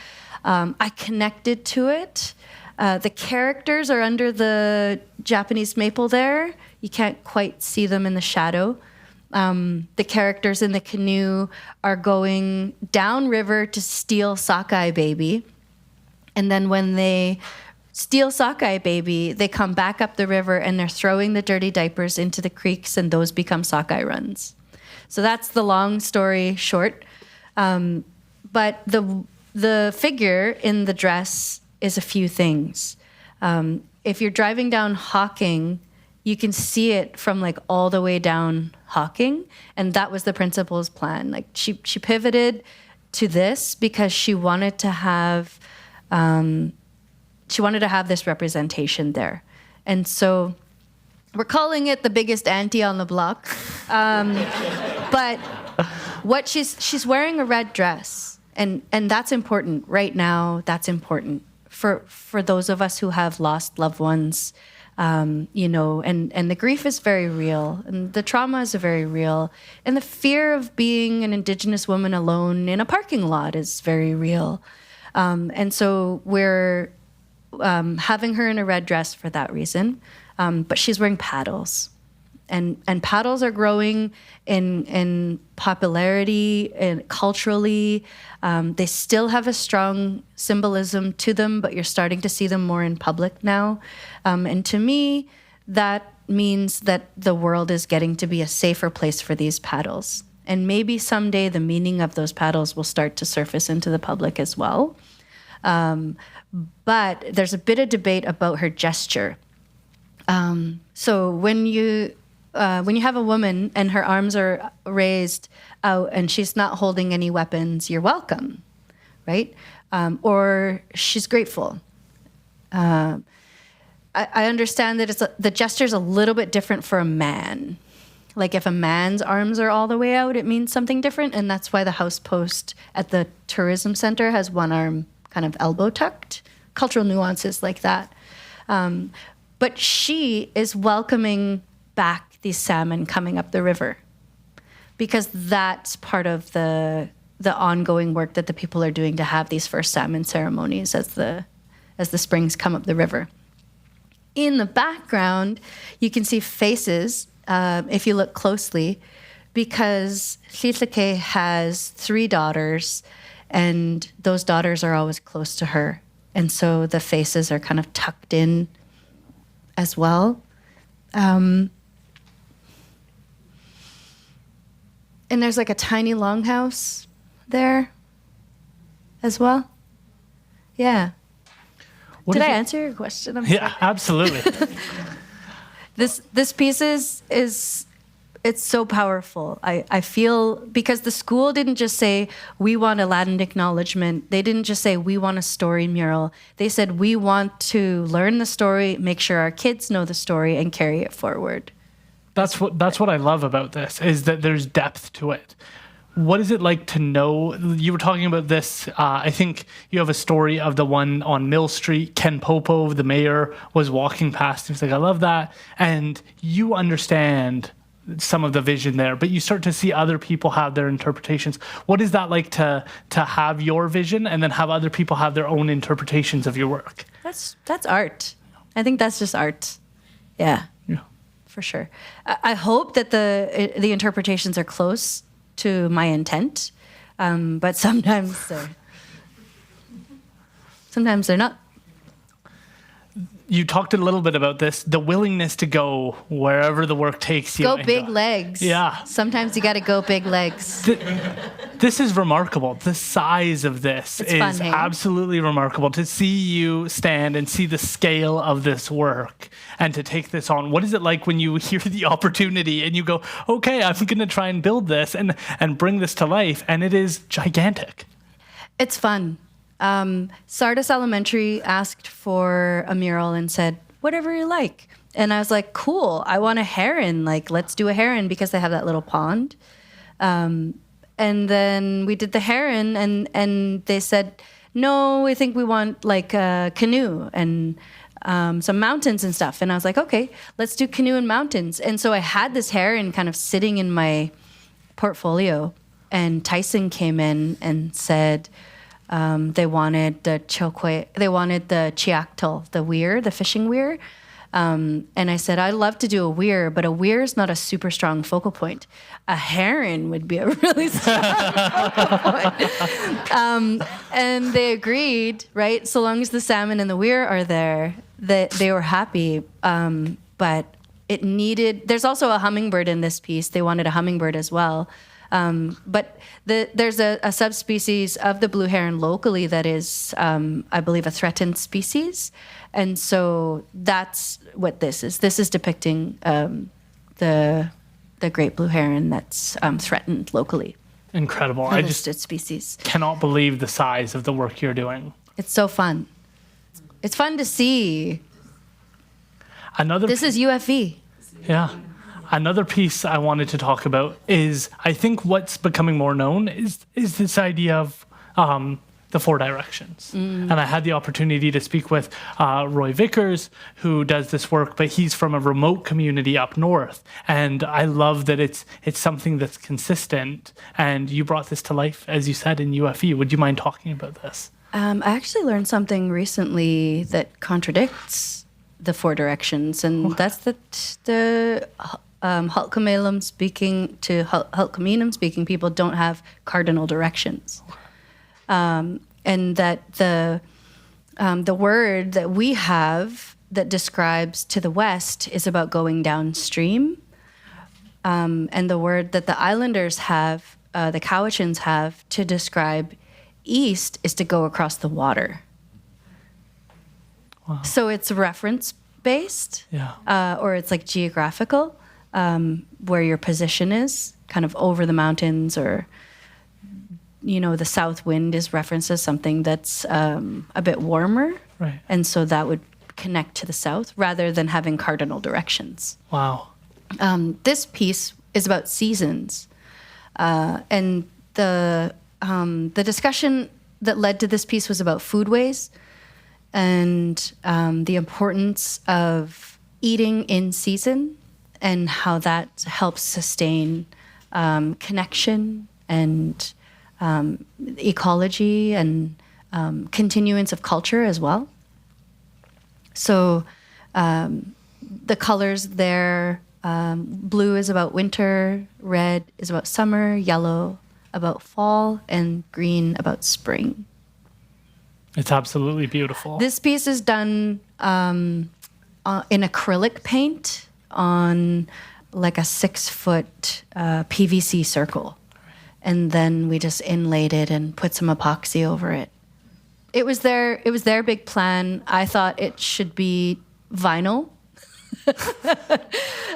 I connected to it. The characters are under the Japanese maple there. You can't quite see them in the shadow. The characters in the canoe are going downriver to steal sockeye baby. And then when they steal sockeye baby, they come back up the river and they're throwing the dirty diapers into the creeks, and those become sockeye runs. So that's the long story short. But the figure in the dress is a few things. If you're driving down Hawking, you can see it from like all the way down Hawking, and that was the principal's plan. Like she pivoted to this because she wanted to have this representation there, and so we're calling it the biggest auntie on the block. But what she's wearing a red dress, and that's important right now. That's important for those of us who have lost loved ones. And the grief is very real, and the trauma is very real, and the fear of being an Indigenous woman alone in a parking lot is very real. And so we're having her in a red dress for that reason, but she's wearing paddles. And paddles are growing in popularity and culturally. They still have a strong symbolism to them, but you're starting to see them more in public now. And to me, that means that the world is getting to be a safer place for these paddles. And maybe someday the meaning of those paddles will start to surface into the public as well. But there's a bit of debate about her gesture. So when you have a woman and her arms are raised out and she's not holding any weapons, you're welcome, right? Or she's grateful. I understand that the gesture's a little bit different for a man. Like if a man's arms are all the way out, it means something different, and that's why the house post at the tourism center has one arm kind of elbow tucked. Cultural nuances like that. But she is welcoming back these salmon coming up the river, because that's part of the ongoing work that the people are doing to have these first salmon ceremonies as the springs come up the river. In the background, you can see faces, if you look closely, because Xitlake has 3 daughters, and those daughters are always close to her. And so the faces are kind of tucked in as well. And there's like a tiny longhouse there as well. Yeah. Did I answer your question? I'm Yeah, sorry. absolutely. This piece is it's so powerful. I feel, because the school didn't just say we want a Latin acknowledgement. They didn't just say we want a story mural. They said we want to learn the story, make sure our kids know the story, and carry it forward. That's what I love about this, is that there's depth to it. What is it like to know? You were talking about this. I think you have a story of the one on Mill Street. Ken Popo, the mayor, was walking past. He was like, I love that. And you understand some of the vision there, but you start to see other people have their interpretations. What is that like to have your vision and then have other people have their own interpretations of your work? That's art. I think that's just art. Yeah. For sure. I hope that the interpretations are close to my intent, but sometimes they're not. You talked a little bit about this, the willingness to go wherever the work takes you. Go big legs. Yeah. Sometimes you got to go big legs. This is remarkable. The size of this is fun, hey? absolutely remarkable. To see you stand and see the scale of this work and to take this on. What is it like when you hear the opportunity and you go, okay, I'm going to try and build this and bring this to life? And it is gigantic. It's fun. Sardis Elementary asked for a mural and said, whatever you like. And I was like, cool, I want a heron. Like, let's do a heron, because they have that little pond. And then we did the heron, and they said, no, I think we want like a canoe and some mountains and stuff. And I was like, okay, let's do canoe and mountains. And so I had this heron kind of sitting in my portfolio, and Tyson came in and said, they wanted the chokwe, they wanted the chiactal, the weir, the fishing weir. And I said, I'd love to do a weir, but a weir is not a super strong focal point. A heron would be a really strong focal point. And they agreed, right? So long as the salmon and the weir are there, that they were happy. But it needed, there's also a hummingbird in this piece. They wanted a hummingbird as well. But there's a subspecies of the blue heron locally that is, I believe, a threatened species. And so that's what this is. This is depicting the great blue heron that's threatened locally. Incredible. A I just listed species. cannot believe the size of the work you're doing. It's so fun. It's fun to see. This is UFE. Yeah. Another piece I wanted to talk about is, I think what's becoming more known is this idea of the 4 directions. And I had the opportunity to speak with Roy Vickers, who does this work, but he's from a remote community up north. And I love that it's something that's consistent. And you brought this to life, as you said, in UFE. Would you mind talking about this? I actually learned something recently that contradicts the 4 directions, and that's that the Hulkaminum speaking people don't have cardinal directions, and that the word that we have that describes to the west is about going downstream, and the word that the islanders have, the Cowichan have, to describe east is to go across the water. Wow. So it's reference based, or it's like geographical, where your position is, kind of over the mountains, or the south wind is referenced as something that's a bit warmer, right? And so that would connect to the south rather than having cardinal directions. Wow. This piece is about seasons, and the discussion that led to this piece was about foodways and the importance of eating in season and how that helps sustain connection and ecology and continuance of culture as well. So the colors there, blue is about winter, red is about summer, yellow about fall, and green about spring. It's absolutely beautiful. This piece is done in acrylic paint on like a 6-foot PVC circle. And then we just inlaid it and put some epoxy over it. It was their big plan. I thought it should be vinyl.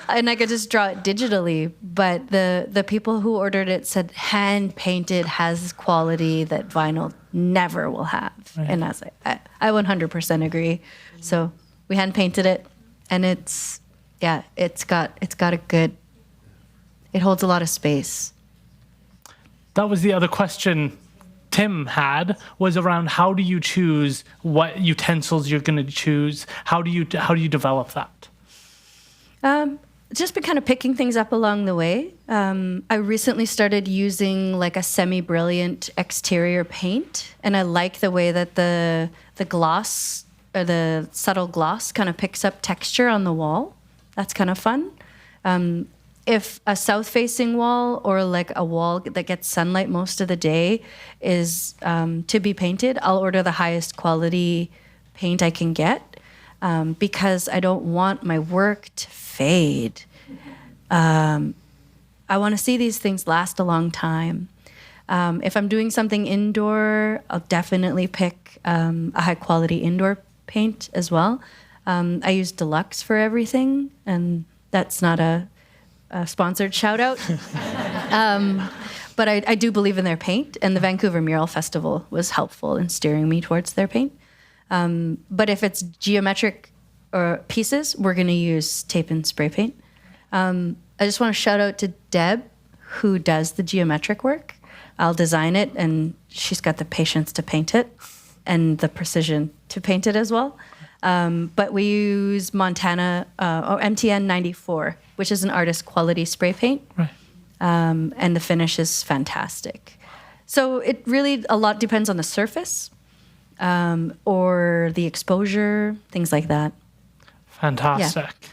And I could just draw it digitally, but the people who ordered it said hand painted has quality that vinyl never will have. Right. And I was like, I 100% agree. So we hand painted it, and it's got a good, it holds a lot of space. That was the other question Tim had, was around how do you choose what utensils you're going to choose? How do you develop that? Just been kind of picking things up along the way. I recently started using like a semi-brilliant exterior paint, and I like the way that the gloss, or the subtle gloss, kind of picks up texture on the wall. That's kind of fun. If a south-facing wall, or like a wall that gets sunlight most of the day, is to be painted, I'll order the highest quality paint I can get, because I don't want my work to fade. I want to see these things last a long time. If I'm doing something indoor, I'll definitely pick a high-quality indoor paint as well. I use Deluxe for everything, and that's not a sponsored shout out. But I do believe in their paint, and the Vancouver Mural Festival was helpful in steering me towards their paint. But if it's geometric or pieces, we're going to use tape and spray paint. I just want to shout out to Deb, who does the geometric work. I'll design it, and she's got the patience to paint it and the precision to paint it as well. But we use Montana, or MTN 94, which is an artist quality spray paint. Right. And the finish is fantastic. So it really, a lot depends on the surface, or the exposure, things like that. Fantastic. Yeah.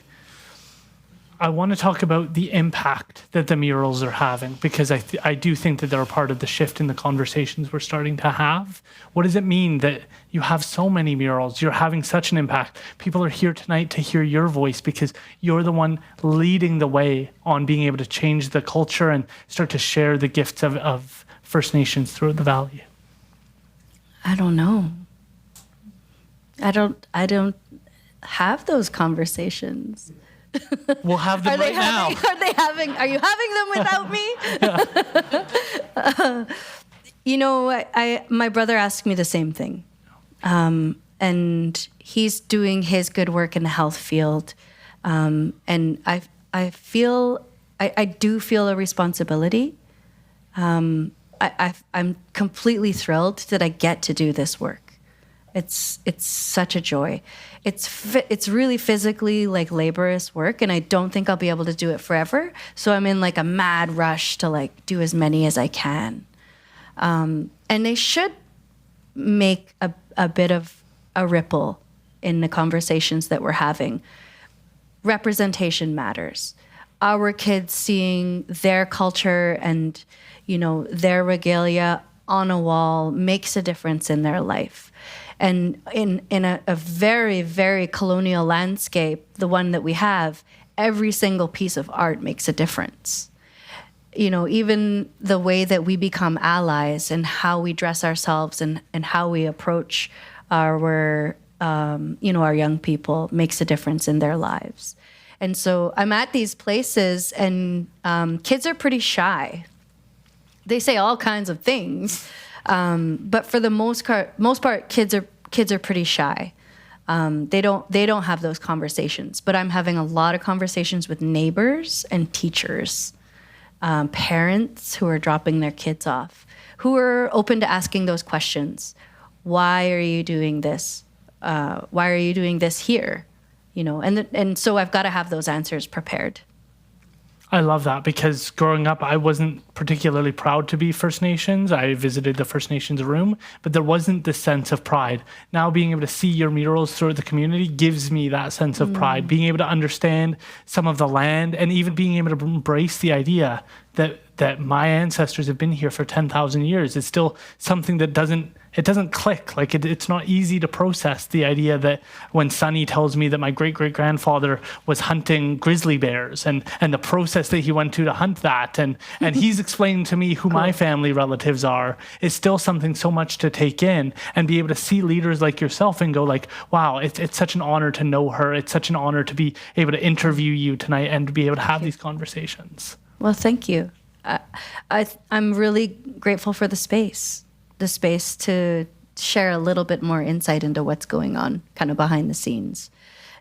I want to talk about the impact that the murals are having, because I do think that they're a part of the shift in the conversations we're starting to have. What does it mean that you have so many murals? You're having such an impact. People are here tonight to hear your voice, because you're the one leading the way on being able to change the culture and start to share the gifts of First Nations throughout the Valley. I don't know. I don't have those conversations. We'll have them right now. Are you having them without me? My brother asked me the same thing. And he's doing his good work in the health field. And I do feel a responsibility. I'm completely thrilled that I get to do this work. It's such a joy. It's really physically like laborious work, and I don't think I'll be able to do it forever. So I'm in like a mad rush to like do as many as I can. And they should make a bit of a ripple in the conversations that we're having. Representation matters. Our kids seeing their culture and, their regalia on a wall makes a difference in their life. And in a very, very colonial landscape, the one that we have, every single piece of art makes a difference. You know, even the way that we become allies and how we dress ourselves and how we approach our, our young people makes a difference in their lives. And so I'm at these places, and kids are pretty shy. They say all kinds of things, but for the most part, kids are pretty shy. They don't have those conversations. But I'm having a lot of conversations with neighbors and teachers, parents who are dropping their kids off, who are open to asking those questions. Why are you doing this? Why are you doing this here? You know, and so I've got to have those answers prepared. I love that, because growing up, I wasn't particularly proud to be First Nations. I visited the First Nations room, but there wasn't this sense of pride. Now being able to see your murals throughout the community gives me that sense of pride, being able to understand some of the land, and even being able to embrace the idea that my ancestors have been here for 10,000 years. It's still something that doesn't click. Like it's not easy to process the idea that when Sonny tells me that my great-great-grandfather was hunting grizzly bears and the process that he went to hunt that, and he's explained to me who my family relatives are, is still something so much to take in, and be able to see leaders like yourself and go like, wow, it's such an honor to know her. It's such an honor to be able to interview you tonight and to be able to have these conversations. Well, thank you. I'm really grateful for the space to share a little bit more insight into what's going on kind of behind the scenes.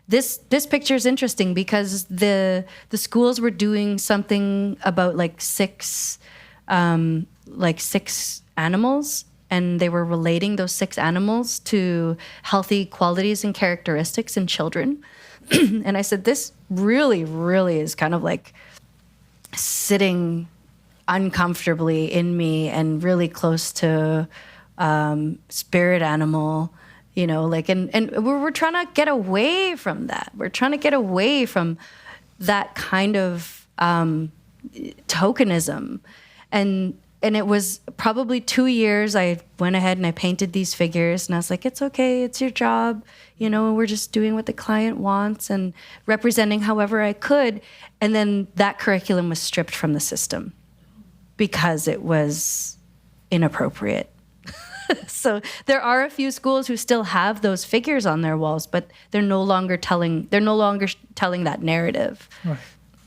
This picture is interesting because the schools were doing something about like six animals, and they were relating those 6 animals to healthy qualities and characteristics in children. And I said, this really, really is kind of like sitting uncomfortably in me and really close to spirit animal, you know, like, and we're trying to get away from that. We're trying to get away from that kind of tokenism. And it was probably 2 years I went ahead and I painted these figures, and I was like, it's okay, it's your job. You know, we're just doing what the client wants and representing however I could. And then that curriculum was stripped from the system because it was inappropriate. So there are a few schools who still have those figures on their walls, but they're no longer telling that narrative.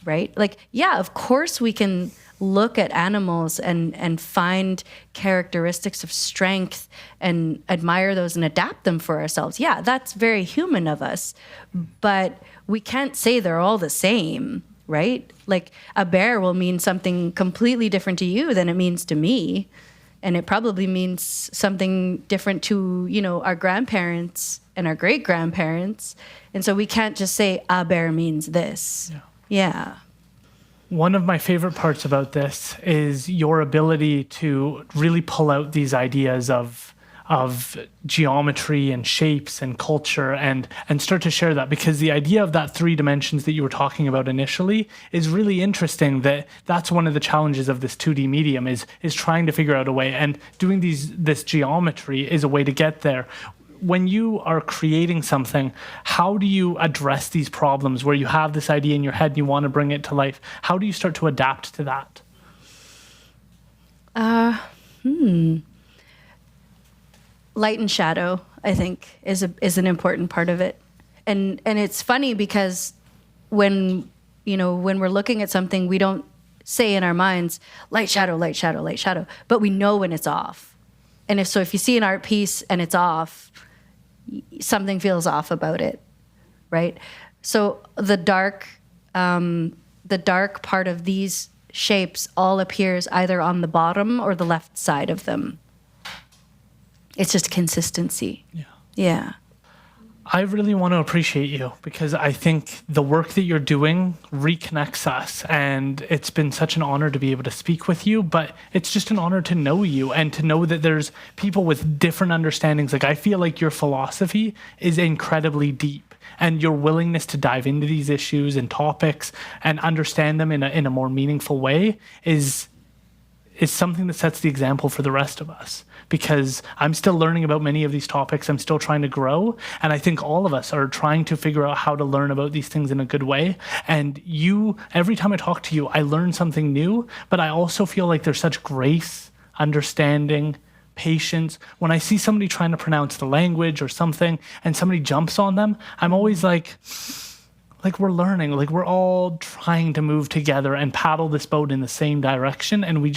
Right? Like, yeah, of course we can look at animals and find characteristics of strength and admire those and adapt them for ourselves. Yeah, that's very human of us. But we can't say they're all the same, right? Like a bear will mean something completely different to you than it means to me. And it probably means something different to, you know, our grandparents and our great-grandparents. And so we can't just say a bear means this. Yeah. One of my favorite parts about this is your ability to really pull out these ideas of geometry and shapes and culture and start to share that, because the idea of that 3 dimensions that you were talking about initially is really interesting. That's one of the challenges of this 2D medium is trying to figure out a way, and doing this geometry is a way to get there. When you are creating something, how do you address these problems where you have this idea in your head and you want to bring it to life? How do you start to adapt to that? Light and shadow, I think, is an important part of it. And it's funny because when we're looking at something, we don't say in our minds, light, shadow, light, shadow, light, shadow, but we know when it's off. And if you see an art piece and it's off, something feels off about it, right? So the dark part of these shapes all appears either on the bottom or the left side of them. It's just consistency. Yeah. I really want to appreciate you, because I think the work that you're doing reconnects us, and it's been such an honor to be able to speak with you, but it's just an honor to know you and to know that there's people with different understandings. Like, I feel like your philosophy is incredibly deep, and your willingness to dive into these issues and topics and understand them in a more meaningful way is is something that sets the example for the rest of us, because I'm still learning about many of these topics. I'm still trying to grow. And I think all of us are trying to figure out how to learn about these things in a good way. And every time I talk to you, I learn something new, but I also feel like there's such grace, understanding, patience. When I see somebody trying to pronounce the language or something and somebody jumps on them, I'm always like we're learning, like we're all trying to move together and paddle this boat in the same direction. And we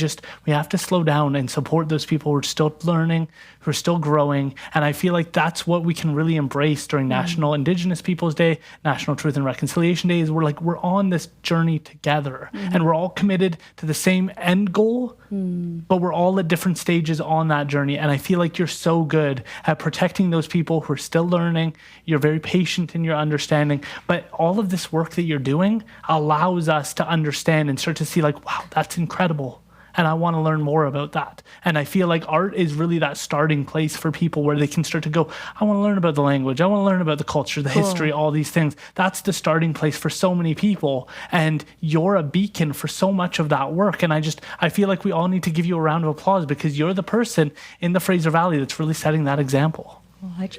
have to slow down and support those people who are still learning, who are still growing. And I feel like that's what we can really embrace during National Indigenous Peoples Day, National Truth and Reconciliation Day, is we're on this journey together and we're all committed to the same end goal, but we're all at different stages on that journey. And I feel like you're so good at protecting those people who are still learning. You're very patient in your understanding, but all of this work that you're doing allows us to understand and start to see like, wow, that's incredible. And I want to learn more about that. And I feel like art is really that starting place for people where they can start to go, I want to learn about the language. I want to learn about the culture, the history, all these things. That's the starting place for so many people. And you're a beacon for so much of that work. And I feel like we all need to give you a round of applause, because you're the person in the Fraser Valley that's really setting that example. I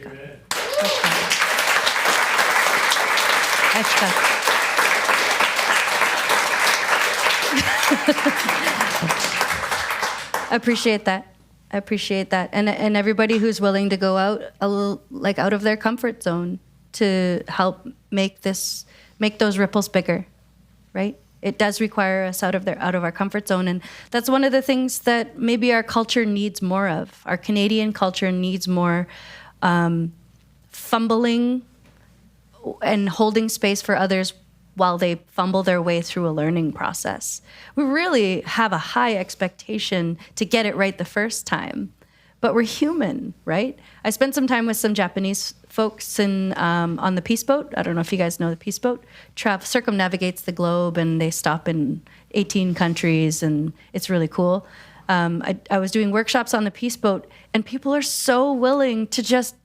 appreciate that. And everybody who's willing to go out a little, like out of their comfort zone to help make those ripples bigger, right? It does require us out of our comfort zone. And that's one of the things that maybe our culture needs more of. Our Canadian culture needs more fumbling and holding space for others while they fumble their way through a learning process. We really have a high expectation to get it right the first time, but we're human, right? I spent some time with some Japanese folks on the Peace Boat. I don't know if you guys know the Peace Boat. Circumnavigates the globe, and they stop in 18 countries, and it's really cool. I was doing workshops on the Peace Boat, and people are so willing to just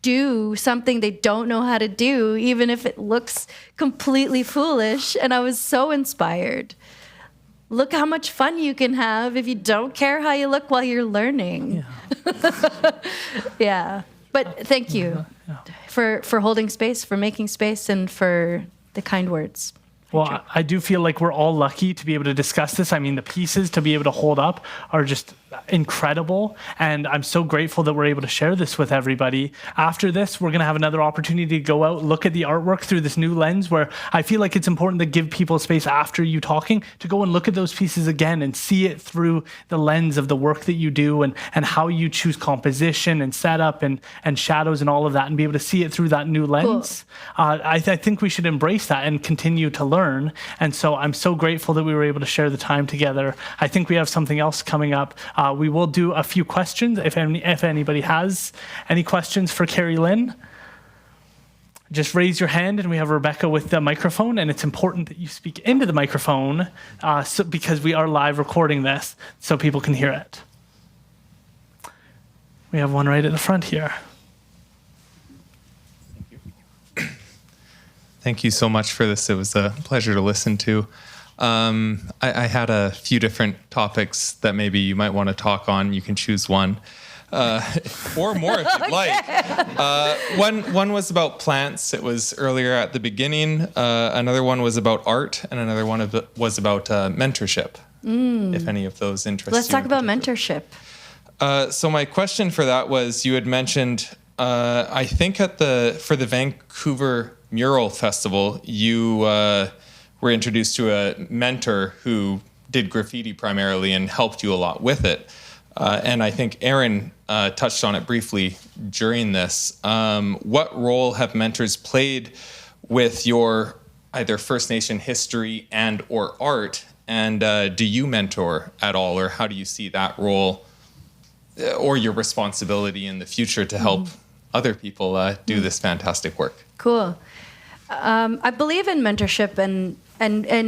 do something they don't know how to do, even if it looks completely foolish. And I was so inspired. Look how much fun you can have if you don't care how you look while you're learning. Yeah. But thank you for holding space, for making space, and for the kind words. Well, I do feel like we're all lucky to be able to discuss this. I mean, the pieces to be able to hold up are just incredible. And I'm so grateful that we're able to share this with everybody. After this, we're going to have another opportunity to go out, look at the artwork through this new lens, where I feel like it's important to give people space after you talking to go and look at those pieces again and see it through the lens of the work that you do and how you choose composition and setup and shadows and all of that, and be able to see it through that new lens. Cool. I think we should embrace that and continue to learn. And so I'm so grateful that we were able to share the time together. I think we have something else coming up. We will do a few questions if anybody has any questions for Carrielynn. Just raise your hand, and we have Rebecca with the microphone, and it's important that you speak into the microphone because we are live recording this so people can hear it. We have one right at the front here. Thank you so much for this. It was a pleasure to listen to. I had a few different topics that maybe you might want to talk on. You can choose one. Or more if you'd like. One was about plants. It was earlier at the beginning. Another one was about art, and another one was about mentorship, if any of those interest you. Let's talk about mentorship. So my question for that was, you had mentioned, I think for the Vancouver Mural Festival, you were introduced to a mentor who did graffiti primarily and helped you a lot with it. And I think Aaron touched on it briefly during this. What role have mentors played with your either First Nation history and or art? And do you mentor at all, or how do you see that role or your responsibility in the future to help other people do this fantastic work? Cool. I believe in mentorship, and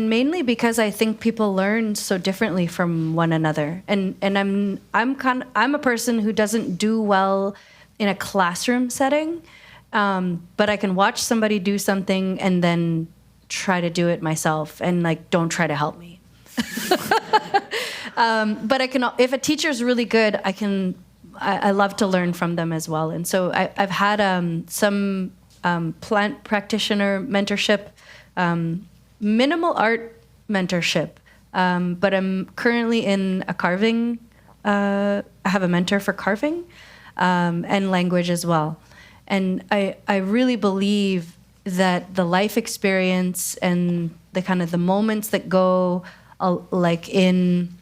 mainly because I think people learn so differently from one another. And I'm a person who doesn't do well in a classroom setting, but I can watch somebody do something and then try to do it myself, and don't try to help me. But I can, if a teacher's really good, I love to learn from them as well. And so I've had some plant practitioner mentorship, minimal art mentorship, but I'm currently in a carving. I have a mentor for carving and language as well. And I really believe that the life experience and the kind of the moments that go like in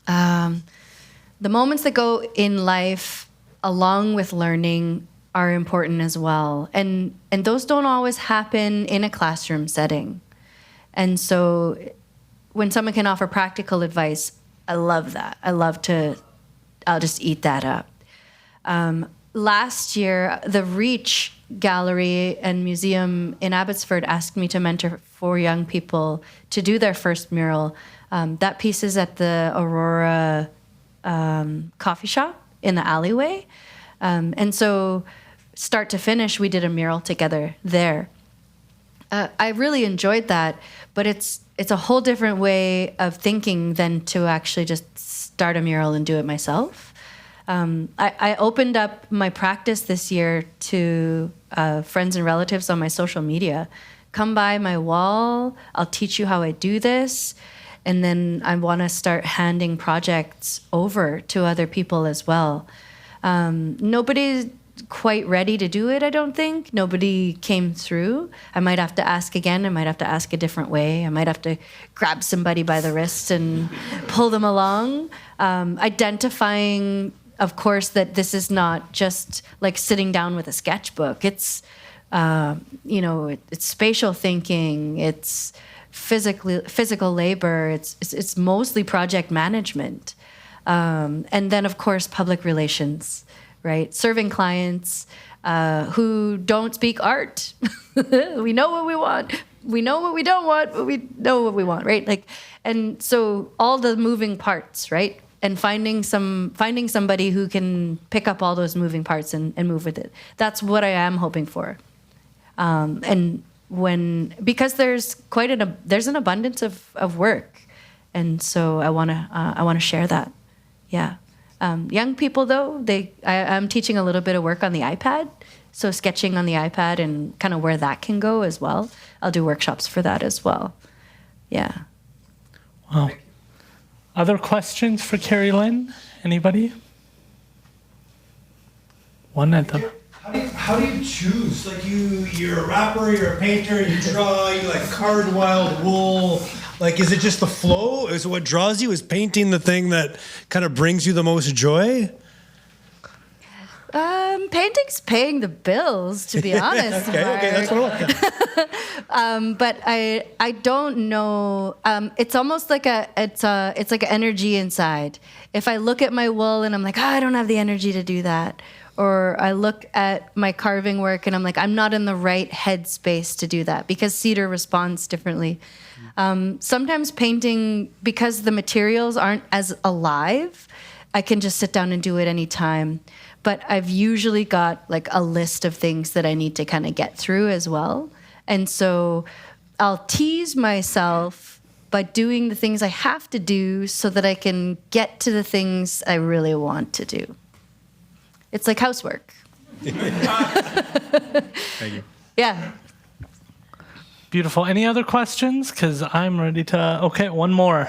the moments that go in life along with learning are important as well. And those don't always happen in a classroom setting. And so when someone can offer practical advice, I love that. I'll just eat that up. Last year, the Reach Gallery and Museum in Abbotsford asked me to mentor 4 young people to do their first mural. That piece is at the Aurora coffee shop in the alleyway. And so start to finish, we did a mural together there. I really enjoyed that, but it's a whole different way of thinking than to actually just start a mural and do it myself. I opened up my practice this year to friends and relatives on my social media. Come by my wall, I'll teach you how I do this. And then I want to start handing projects over to other people as well. Nobody's quite ready to do it, I don't think. Nobody came through. I might have to ask again. I might have to ask a different way. I might have to grab somebody by the wrist and pull them along. Identifying, of course, that this is not just like sitting down with a sketchbook. It's, it's spatial thinking. It's physical labor. It's mostly project management. And then, of course, public relations, right? Serving clients who don't speak art. We know what we want. We know what we don't want, but we know what we want, right? And so all the moving parts, right? And finding somebody who can pick up all those moving parts and move with it. That's what I am hoping for. Because there's there's an abundance of work, and so I want to share that. Yeah. Young people though, I'm teaching a little bit of work on the iPad, so sketching on the iPad and kind of where that can go as well. I'll do workshops for that as well. Yeah. Wow. Other questions for Carrielynn? Anybody? One at the. How do you choose? Like you're a rapper, you're a painter, you draw, you like card wild wool. Like, is it just the flow? Is it what draws you? Is painting the thing that kind of brings you the most joy? Painting's paying the bills, to be honest. okay, that's what I want. But I don't know. It's almost like it's like an energy inside. If I look at my wool and I'm like, I don't have the energy to do that. Or I look at my carving work and I'm like, I'm not in the right headspace to do that, because cedar responds differently. Sometimes painting, because the materials aren't as alive, I can just sit down and do it anytime. But I've usually got like a list of things that I need to kind of get through as well. And so I'll tease myself by doing the things I have to do so that I can get to the things I really want to do. It's like housework. Thank you. Yeah. Beautiful. Any other questions? Because I'm ready to. Okay, one more.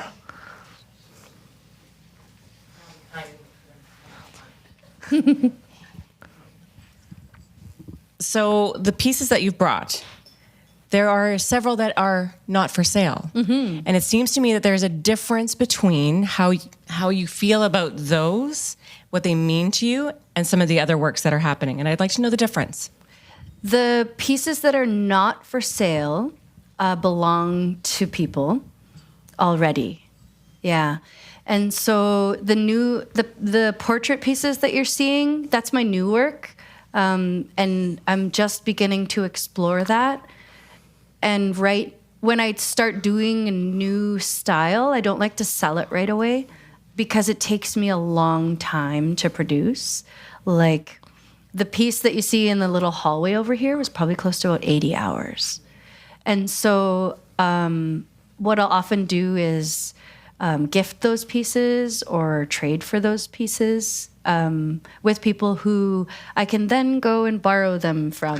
So the pieces that you've brought, there are several that are not for sale. Mm-hmm. And it seems to me that there's a difference between how you feel about those, what they mean to you, and some of the other works that are happening. And I'd like to know the difference. The pieces that are not for sale belong to people already. Yeah. And so the portrait pieces that you're seeing, that's my new work. And I'm just beginning to explore that. And when I start doing a new style, I don't like to sell it right away, because it takes me a long time to produce. Like the piece that you see in the little hallway over here was probably close to about 80 hours. And so what I'll often do is gift those pieces or trade for those pieces with people who I can then go and borrow them from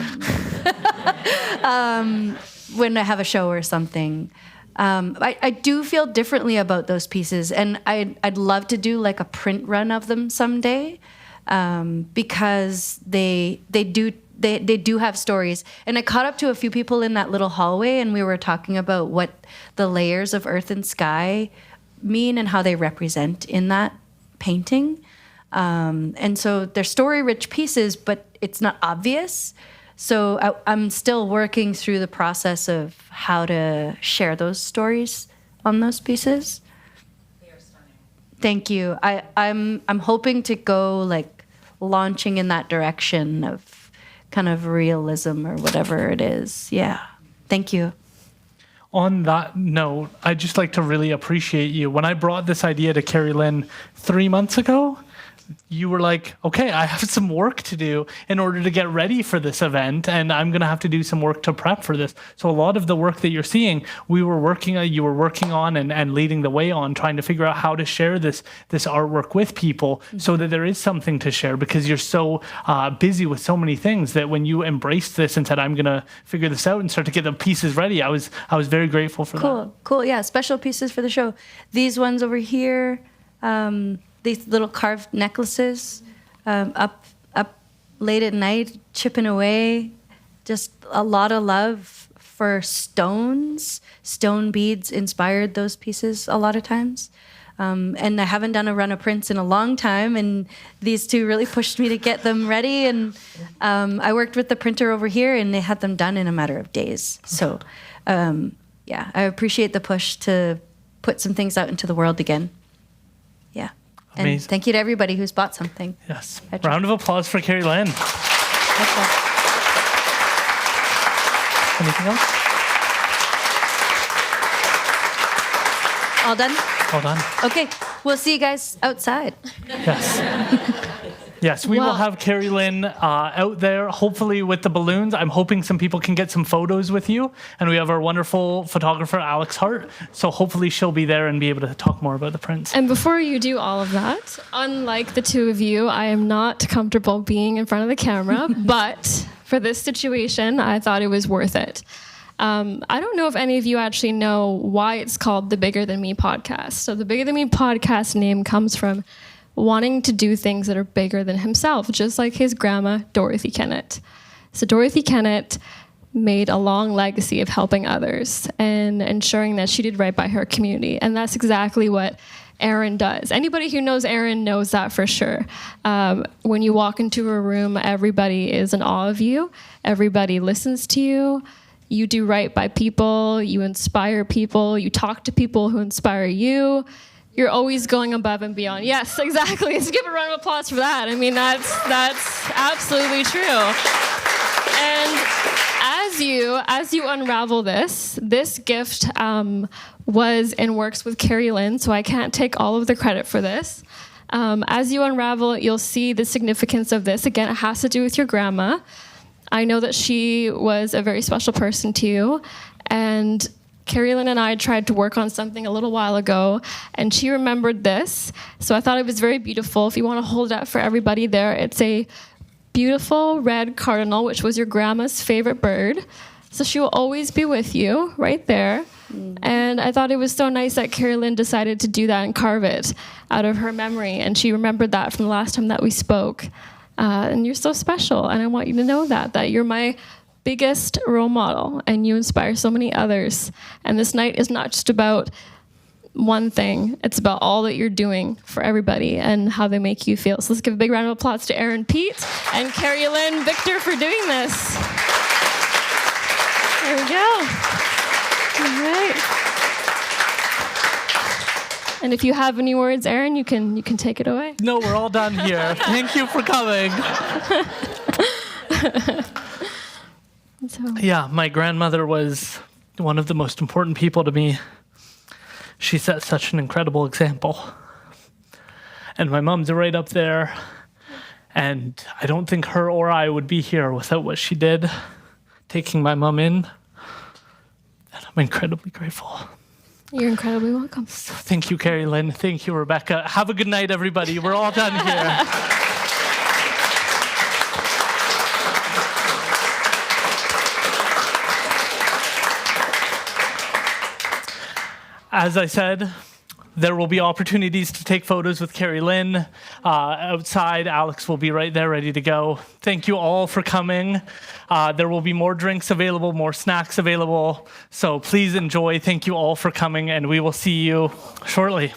when I have a show or something. I do feel differently about those pieces, and I'd love to do like a print run of them someday, because they do have stories. And I caught up to a few people in that little hallway, and we were talking about what the layers of earth and sky mean and how they represent in that painting. And so they're story-rich pieces, but it's not obvious. So I'm still working through the process of how to share those stories on those pieces. They are stunning. Thank you. I'm hoping to go like launching in that direction of kind of realism or whatever it is. Yeah. Thank you. On that note, I'd just like to really appreciate you. When I brought this idea to Carrielynn 3 months ago, you were like, okay, I have some work to do in order to get ready for this event, and I'm going to have to do some work to prep for this. So a lot of the work that you're seeing, you were working on and leading the way on, trying to figure out how to share this artwork with people so that there is something to share, because you're so busy with so many things that when you embraced this and said, I'm going to figure this out and start to get the pieces ready, I was very grateful for that. Cool. Yeah, special pieces for the show. These ones over here, these little carved necklaces, up late at night, chipping away. Just a lot of love for stones. Stone beads inspired those pieces a lot of times. And I haven't done a run of prints in a long time, and these two really pushed me to get them ready. And I worked with the printer over here, and they had them done in a matter of days. So, yeah, I appreciate the push to put some things out into the world again. Yeah. Amazing. And thank you to everybody who's bought something. Yes. Round of applause for Carrielynn. Anything else? All done? All done. Okay. We'll see you guys outside. Yes. Yes, we will have Carrielynn out there, hopefully with the balloons. I'm hoping some people can get some photos with you. And we have our wonderful photographer, Alex Hart. So hopefully she'll be there and be able to talk more about the prints. And before you do all of that, unlike the two of you, I am not comfortable being in front of the camera. But for this situation, I thought it was worth it. I don't know if any of you actually know why it's called the Bigger Than Me podcast. So the Bigger Than Me podcast name comes from wanting to do things that are bigger than himself, just like his grandma, Dorothy Kennett. So Dorothy Kennett made a long legacy of helping others and ensuring that she did right by her community. And that's exactly what Erin does. Anybody who knows Erin knows that for sure. When you walk into a room, everybody is in awe of you. Everybody listens to you. You do right by people. You inspire people. You talk to people who inspire you. You're always going above and beyond. Yes, exactly. Let's give a round of applause for that. I mean, that's absolutely true. And as you unravel this gift was in works with Carrielynn, so I can't take all of the credit for this. As you unravel it, you'll see the significance of this. Again, it has to do with your grandma. I know that she was a very special person to you, and Carrielynn and I tried to work on something a little while ago, and she remembered this. So I thought it was very beautiful. If you want to hold it up for everybody there, it's a beautiful red cardinal, which was your grandma's favorite bird. So she will always be with you right there. And I thought it was so nice that Carrielynn decided to do that and carve it out of her memory. And she remembered that from the last time that we spoke. And you're so special. And I want you to know that you're my biggest role model, and you inspire so many others. And this night is not just about one thing. It's about all that you're doing for everybody and how they make you feel. So let's give a big round of applause to Erin Pete and Carrielynn Victor for doing this. There we go. All right. And if you have any words, Erin, you can take it away. No, we're all done here. Thank you for coming. Yeah, my grandmother was one of the most important people to me. She set such an incredible example. And my mom's right up there. And I don't think her or I would be here without what she did, taking my mom in. And I'm incredibly grateful. You're incredibly welcome. Thank you, Carrielynn. Thank you, Rebecca. Have a good night, everybody. We're all done here. As I said, there will be opportunities to take photos with Carrielynn. Outside, Alex will be right there ready to go. Thank you all for coming. There will be more drinks available, more snacks available. So please enjoy. Thank you all for coming, and we will see you shortly.